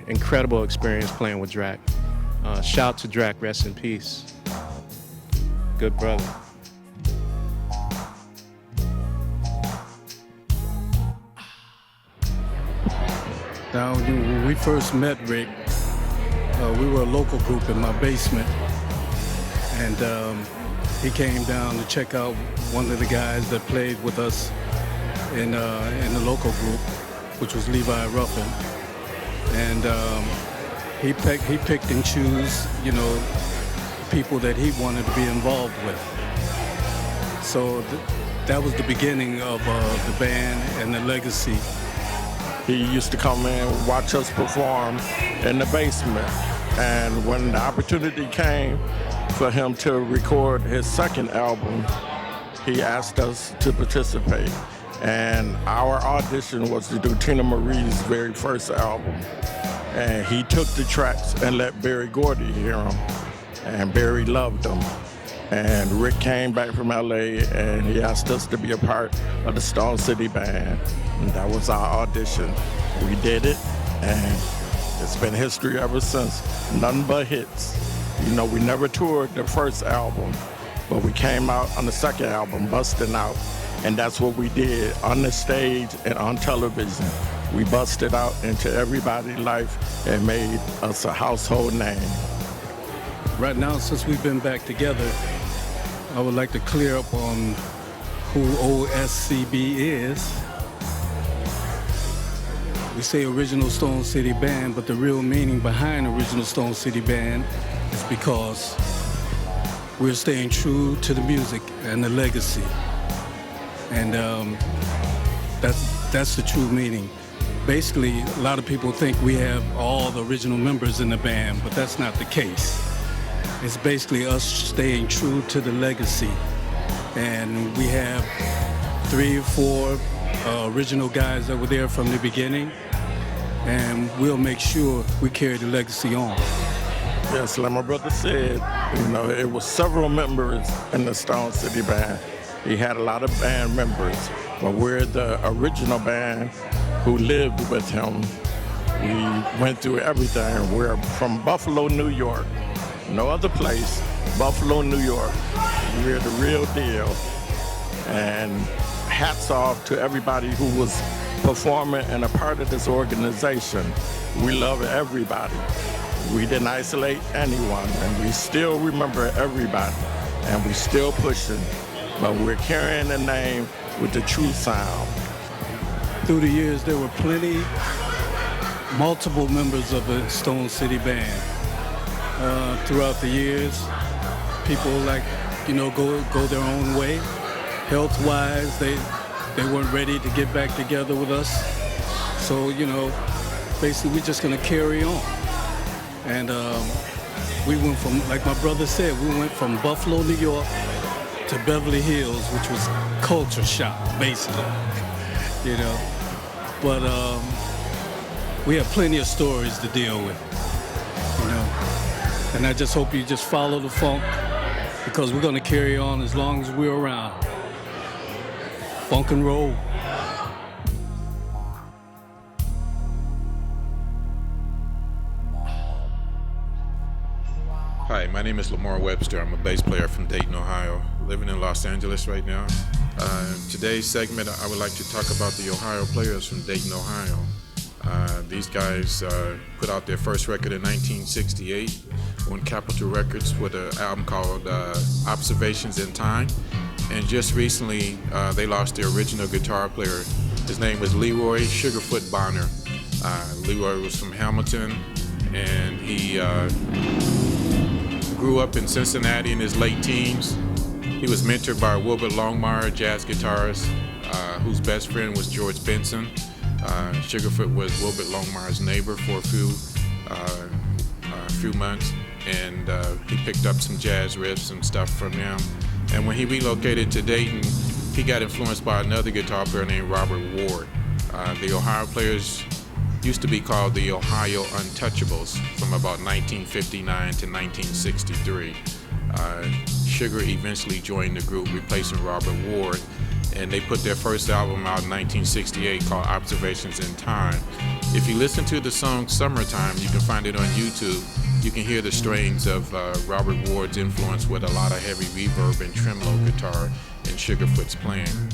Incredible experience playing with Drac. Shout to Drac, rest in peace. Good brother. Now, when we first met Rick, we were a local group in my basement, and he came down to check out one of the guys that played with us in the local group, which was Levi Ruffin, and he picked and chose, people that he wanted to be involved with. So that was the beginning of the band and the legacy He used to come in, watch us perform in the basement. And when the opportunity came for him to record his second album, he asked us to participate. And our audition was to do Tina Marie's very first album. And he took the tracks and let Berry Gordy hear them. And Berry loved them. And Rick came back from LA and he asked us to be a part of the Stone City Band. And that was our audition. We did it, and it's been history ever since. Nothing but hits. You know, we never toured the first album, but we came out on the second album, Bustin' Out, and that's what we did on the stage and on television. We busted out into everybody's life and made us a household name. Right now, since we've been back together, I would like to clear up on who OSCB is. We say Original Stone City Band, but the real meaning behind Original Stone City Band is because we're staying true to the music and the legacy. And that's the true meaning. Basically, a lot of people think we have all the original members in the band, but that's not the case. It's basically us staying true to the legacy. And we have 3 or 4 original guys that were there from the beginning, and we'll make sure we carry the legacy on. Yes, like my brother said, you know, it was several members in the Stone City Band. He had a lot of band members, but we're the original band who lived with him. We went through everything. We're from Buffalo, New York. No other place, Buffalo, New York. We're the real deal. And hats off to everybody who was performing and a part of this organization. We love everybody. We didn't isolate anyone, and we still remember everybody, and we still pushing, but we're carrying the name with the true sound. Through the years, there were multiple members of the Stone City Band. Throughout the years, people go their own way. Health-wise, they weren't ready to get back together with us. So, basically we're just gonna carry on. And we went from, like my brother said, we went from Buffalo, New York to Beverly Hills, which was culture shock, basically, But we have plenty of stories to deal with, And I just hope you just follow the funk, because we're gonna carry on as long as we're around. Funk and roll. Hi, my name is Lamar Webster. I'm a bass player from Dayton, Ohio, living in Los Angeles right now. Today's segment, I would like to talk about the Ohio players from Dayton, Ohio. These guys put out their first record in 1968 on Capitol Records with an album called Observations in Time. And just recently, they lost their original guitar player. His name was Leroy Sugarfoot Bonner. Leroy was from Hamilton, and he grew up in Cincinnati in his late teens. He was mentored by Wilbert Longmire, jazz guitarist, whose best friend was George Benson. Sugarfoot was Wilbert Longmire's neighbor for a few months, and he picked up some jazz riffs and stuff from him. And when he relocated to Dayton, he got influenced by another guitar player named Robert Ward. The Ohio players used to be called the Ohio Untouchables from about 1959 to 1963. Sugar eventually joined the group, replacing Robert Ward, and they put their first album out in 1968 called Observations in Time. If you listen to the song Summertime, you can find it on YouTube. You can hear the strains of Robert Ward's influence with a lot of heavy reverb and tremolo guitar and Sugarfoot's playing.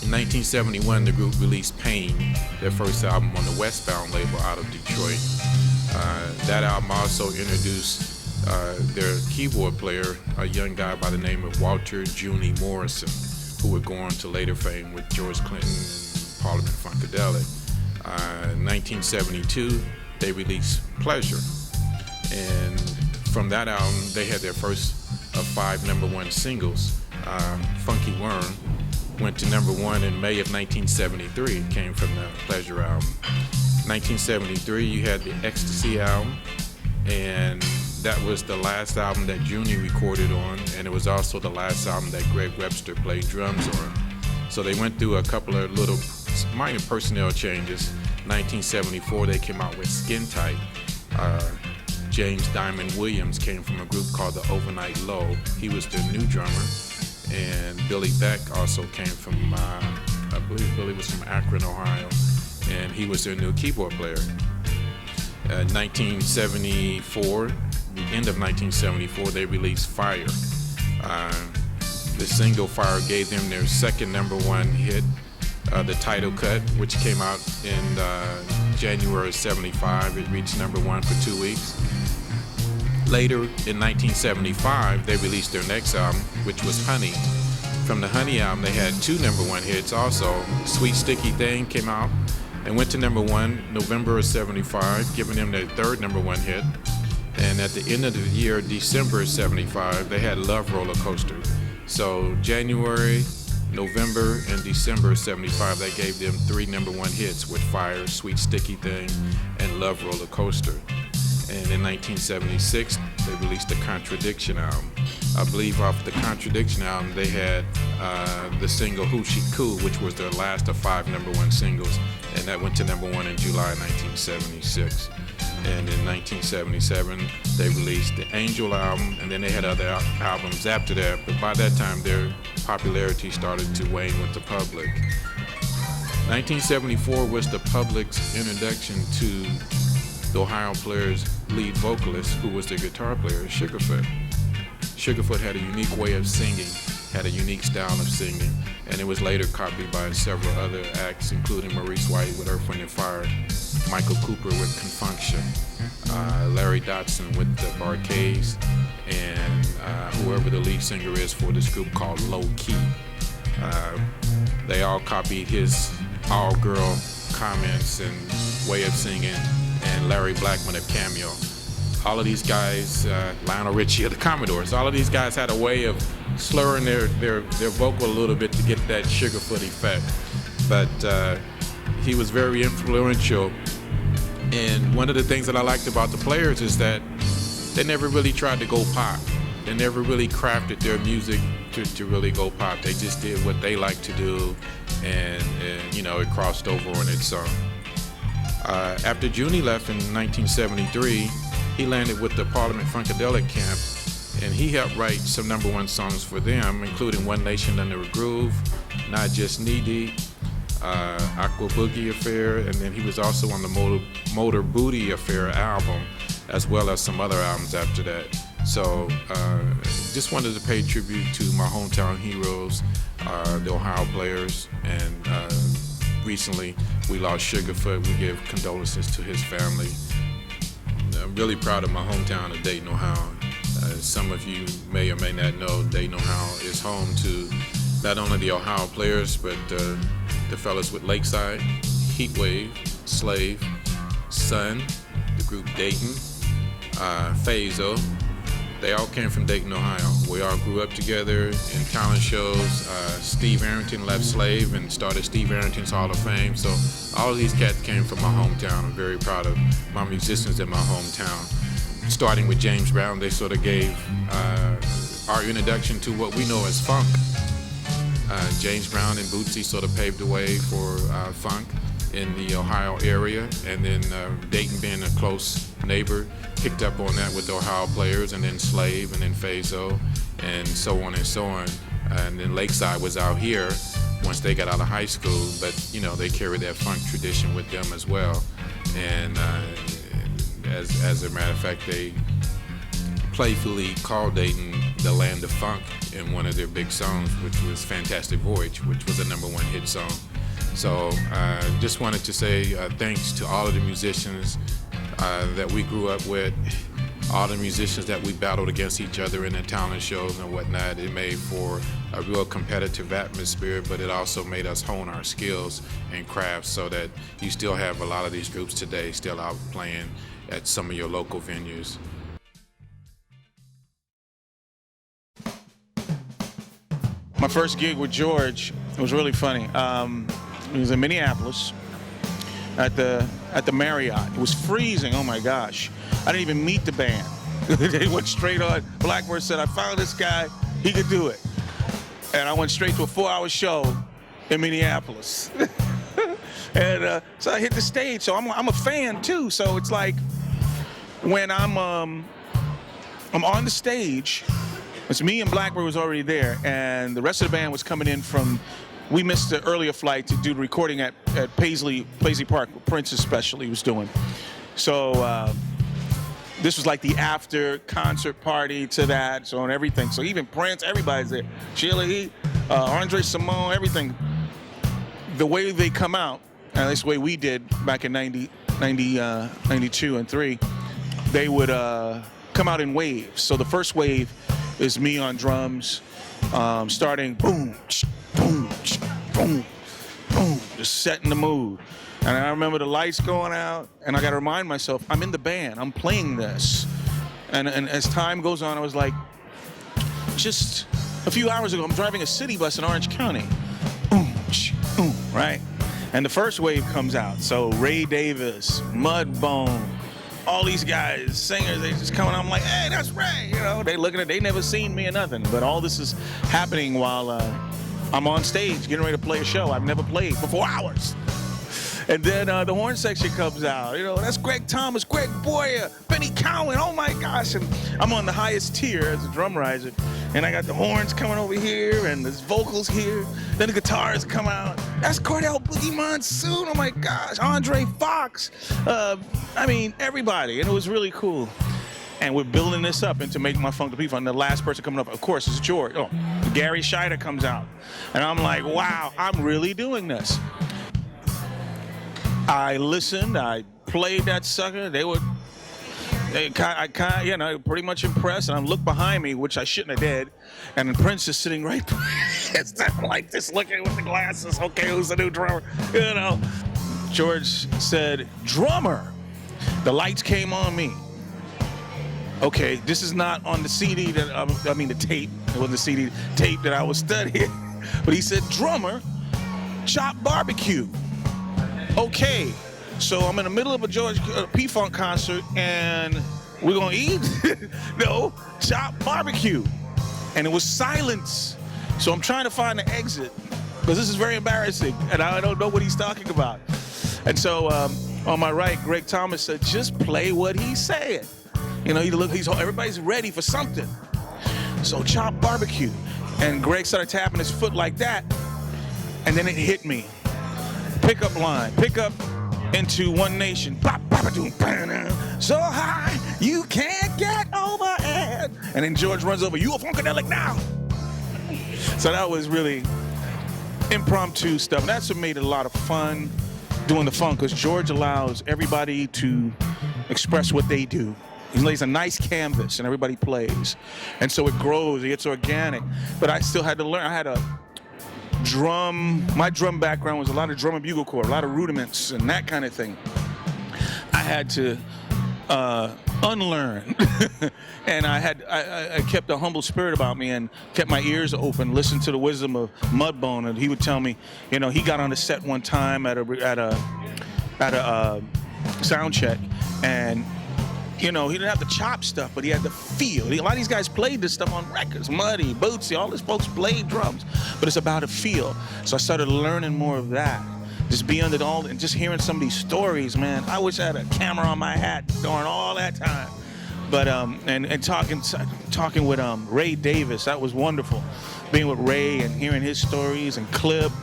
In 1971, the group released Pain, their first album on the Westbound label out of Detroit. That album also introduced their keyboard player, a young guy by the name of Walter Juni Morrison, who would go on to later fame with George Clinton and Parliament Funkadelic. In 1972, they released Pleasure. And from that album, they had their first of 5 #1 singles, Funky Worm, went to #1 in May of 1973. It came from the Pleasure album. 1973, you had the Ecstasy album, and that was the last album that Junie recorded on, and it was also the last album that Greg Webster played drums on. So they went through a couple of little minor personnel changes. 1974, they came out with Skin Tight. James Diamond Williams came from a group called the Overnight Low. He was their new drummer. And Billy Beck also came from, I believe Billy was from Akron, Ohio, and he was their new keyboard player. 1974, the end of 1974, they released Fire. The single Fire gave them their second #1 hit, the title cut, which came out in January of '75. It reached #1 for 2 weeks. Later in 1975, they released their next album, which was Honey. From the Honey album, they had 2 #1 hits also. Sweet Sticky Thing came out and went to #1 November of '75, giving them their third #1 hit. And at the end of the year, December of '75, they had Love Roller Coaster. So January, November, and December of '75, they gave them 3 #1 hits with Fire, Sweet Sticky Thing, and Love Roller Coaster. And in 1976, they released the Contradiction album. I believe off the Contradiction album, they had the single Hoochie Coo, which was their last of 5 #1 singles, and that went to #1 in July 1976. And in 1977, they released the Angel album, and then they had other albums after that, but by that time, their popularity started to wane with the public. 1974 was the public's introduction to the Ohio Players' lead vocalist, who was the guitar player, Sugarfoot. Sugarfoot had a unique way of singing, had a unique style of singing, and it was later copied by several other acts, including Maurice White with Earth, Wind & Fire, Michael Cooper with Confunction, Larry Dotson with the Bar-Kays, and whoever the lead singer is for this group called Low Key. They all copied his all-girl comments and way of singing, and Larry Blackmon of Cameo. All of these guys, Lionel Richie of the Commodores, all of these guys had a way of slurring their vocal a little bit to get that Sugarfoot effect. But he was very influential. And one of the things that I liked about the Players is that they never really tried to go pop. They never really crafted their music to really go pop. They just did what they liked to do, and you know, it crossed over on its own. After Junie left in 1973, he landed with the Parliament Funkadelic Camp, and he helped write some #1 songs for them, including One Nation Under a Groove, Not Just Knee Deep, Aqua Boogie Affair, and then he was also on the Motor Booty Affair album, as well as some other albums after that. So just wanted to pay tribute to my hometown heroes, the Ohio Players, and recently we lost Sugarfoot. We give condolences to his family. I'm really proud of my hometown of Dayton, Ohio. Some of you may or may not know Dayton, Ohio is home to not only the Ohio Players, but the fellas with Lakeside, Heatwave, Slave, Sun, the group Dayton, Phazo. They all came from Dayton, Ohio. We all grew up together in talent shows. Steve Arrington left Slave and started Steve Arrington's Hall of Fame. So all of these cats came from my hometown. I'm very proud of my musicians in my hometown. Starting with James Brown, they sort of gave our introduction to what we know as funk. James Brown and Bootsy sort of paved the way for funk in the Ohio area, and then Dayton, being a close neighbor, picked up on that with the Ohio Players, and then Slave, and then Phazo, and so on and so on. And then Lakeside was out here once they got out of high school, but you know, they carried that funk tradition with them as well. And as a matter of fact, they playfully called Dayton the land of funk in one of their big songs, which was Fantastic Voyage, which was a #1 hit song. So just wanted to say thanks to all of the musicians that we grew up with, all the musicians that we battled against each other in the talent shows and whatnot. It made for a real competitive atmosphere, but it also made us hone our skills and crafts so that you still have a lot of these groups today still out playing at some of your local venues. My first gig with George, it was really funny. It was in Minneapolis at the Marriott. It was freezing. Oh my gosh! I didn't even meet the band. They went straight on. Blackbird said, "I found this guy. He could do it." And I went straight to a 4-hour show in Minneapolis. And so I hit the stage. So I'm a fan too. So it's like when I'm on the stage, it's me and Blackbird was already there, and the rest of the band was coming in from. We missed the earlier flight to do the recording at Paisley Park, Prince especially was doing. So this was like the after concert party to that, so and everything. So even Prince, everybody's there. Sheila E., Andre Simone, everything. The way they come out, and that's the way we did back in 92 and 3, they would come out in waves. So the first wave is me on drums, starting boom, boom, boom, boom, just setting the mood. And I remember the lights going out, and I got to remind myself, I'm in the band, I'm playing this. And as time goes on, I was like, just a few hours ago, I'm driving a city bus in Orange County. Boom, boom, right? And the first wave comes out. So Ray Davis, Mudbone, all these guys, singers, they just coming out. I'm like, hey, that's Ray. You know, they looking at, they never seen me or nothing. But all this is happening while I'm on stage getting ready to play a show I've never played for 4 hours. And then the horn section comes out. You know, that's Greg Thomas, Greg Boyer, Benny Cowan. Oh my gosh! And I'm on the highest tier as a drum riser, and I got the horns coming over here, and there's vocals here. Then the guitars come out. That's Cordell Boogie Monsoon. Oh my gosh! Andre Fox. I mean, everybody, and it was really cool. And we're building this up into Make My Funk the P-Funk. And the last person coming up, of course, is George. Oh, Gary Scheider comes out, and I'm like, wow, I'm really doing this. I listened, I played that sucker. I you know, pretty much impressed. And I looked behind me, which I shouldn't have did. And the Prince is sitting right there, like this, looking with the glasses. Okay, who's the new drummer? You know, George said, drummer. The lights came on me. Okay, this is not on the CD that, I mean the tape. It wasn't the CD tape that I was studying. But he said, drummer, Chop Barbecue. Okay, so I'm in the middle of a George P-Funk concert, and we're gonna eat? No, Chop Barbecue. And it was silence. So I'm trying to find the exit, because this is very embarrassing, and I don't know what he's talking about. And so on my right, Greg Thomas said, just play what he's saying. You know, everybody's ready for something. So Chop Barbecue. And Greg started tapping his foot like that, and then it hit me. Pickup line, pick up into One Nation. So high, you can't get over it. And then George runs over, you a Funkadelic now. So that was really impromptu stuff. And that's what made it a lot of fun doing the funk, because George allows everybody to express what they do. He lays a nice canvas and everybody plays. And so it grows, it gets organic. But I still had to learn. I had my drum background was a lot of drum and bugle corps, a lot of rudiments and that kind of thing. I had to unlearn. And I kept a humble spirit about me and kept my ears open, listened to the wisdom of Mudbone. And he would tell me, you know, he got on the set one time at a sound check, and you know, he didn't have the chop stuff, but he had the feel. A lot of these guys played this stuff on records. Muddy, Bootsy, all these folks played drums, but it's about a feel. So I started learning more of that. Just being it all and just hearing some of these stories, man. I wish I had a camera on my hat during all that time. But and talking with Ray Davis, that was wonderful. Being with Ray and hearing his stories and Clip,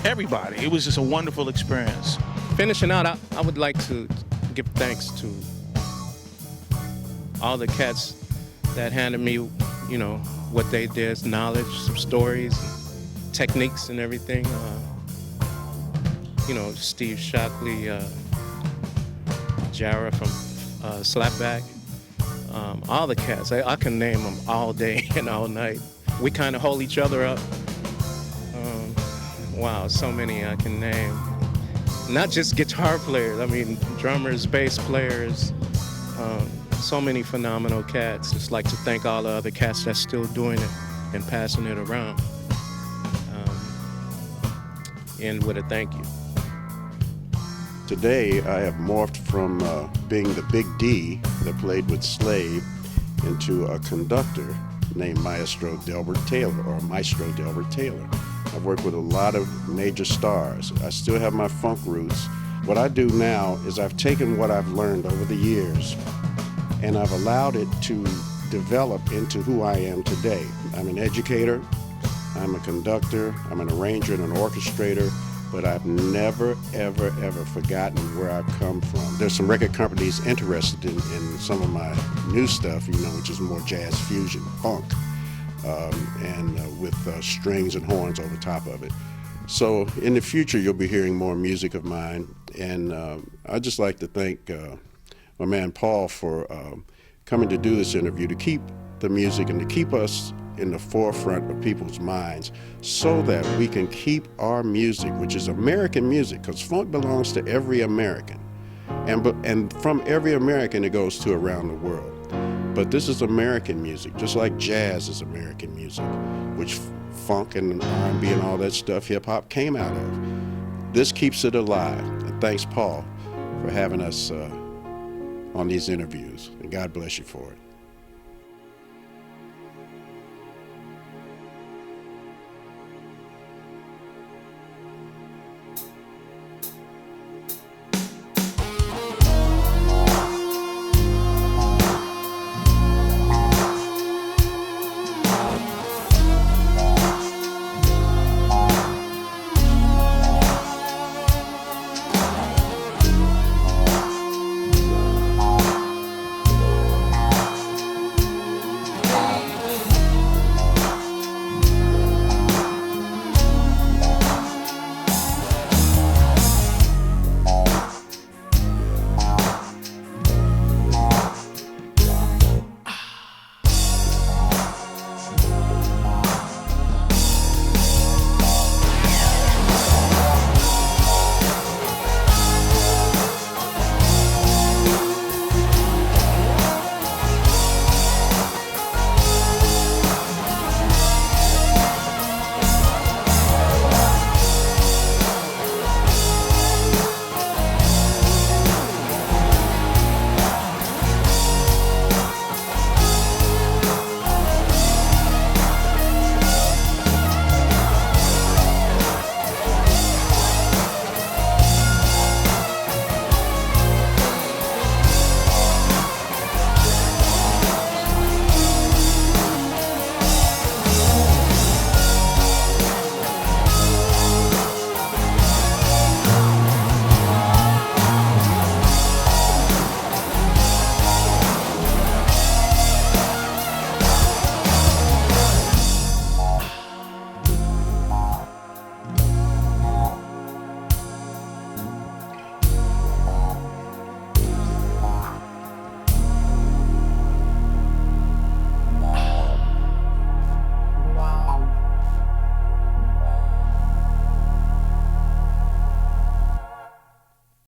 everybody. It was just a wonderful experience. Finishing out, I would like to give thanks to all the cats that handed me, you know, what they did, knowledge, some stories, techniques and everything. You know, Steve Shockley, Jara from Slapbak, all the cats. I can name them all day and all night. We kind of hold each other up. Wow, so many I can name. Not just guitar players, I mean drummers, bass players, so many phenomenal cats. Just like to thank all the other cats that's still doing it. and passing it around. End with a thank you. Today, I have morphed from being the big D that played with Slave into a conductor named Maestro Delbert Taylor. I've worked with a lot of major stars. I still have my funk roots. What I do now is I've taken what I've learned over the years and I've allowed it to develop into who I am today. I'm an educator, I'm a conductor, I'm an arranger and an orchestrator, but I've never, ever, ever forgotten where I've come from. There's some record companies interested in some of my new stuff, which is more jazz fusion, funk, and with strings and horns over top of it. So in the future, you'll be hearing more music of mine, and I'd just like to thank my man Paul for coming to do this interview, to keep the music and to keep us in the forefront of people's minds so that we can keep our music, which is American music, because funk belongs to every American. And from every American, it goes to around the world. But this is American music, just like jazz is American music, which funk and R&B and all that stuff, hip-hop came out of. This keeps it alive. And thanks, Paul, for having us on these interviews. And God bless you for it.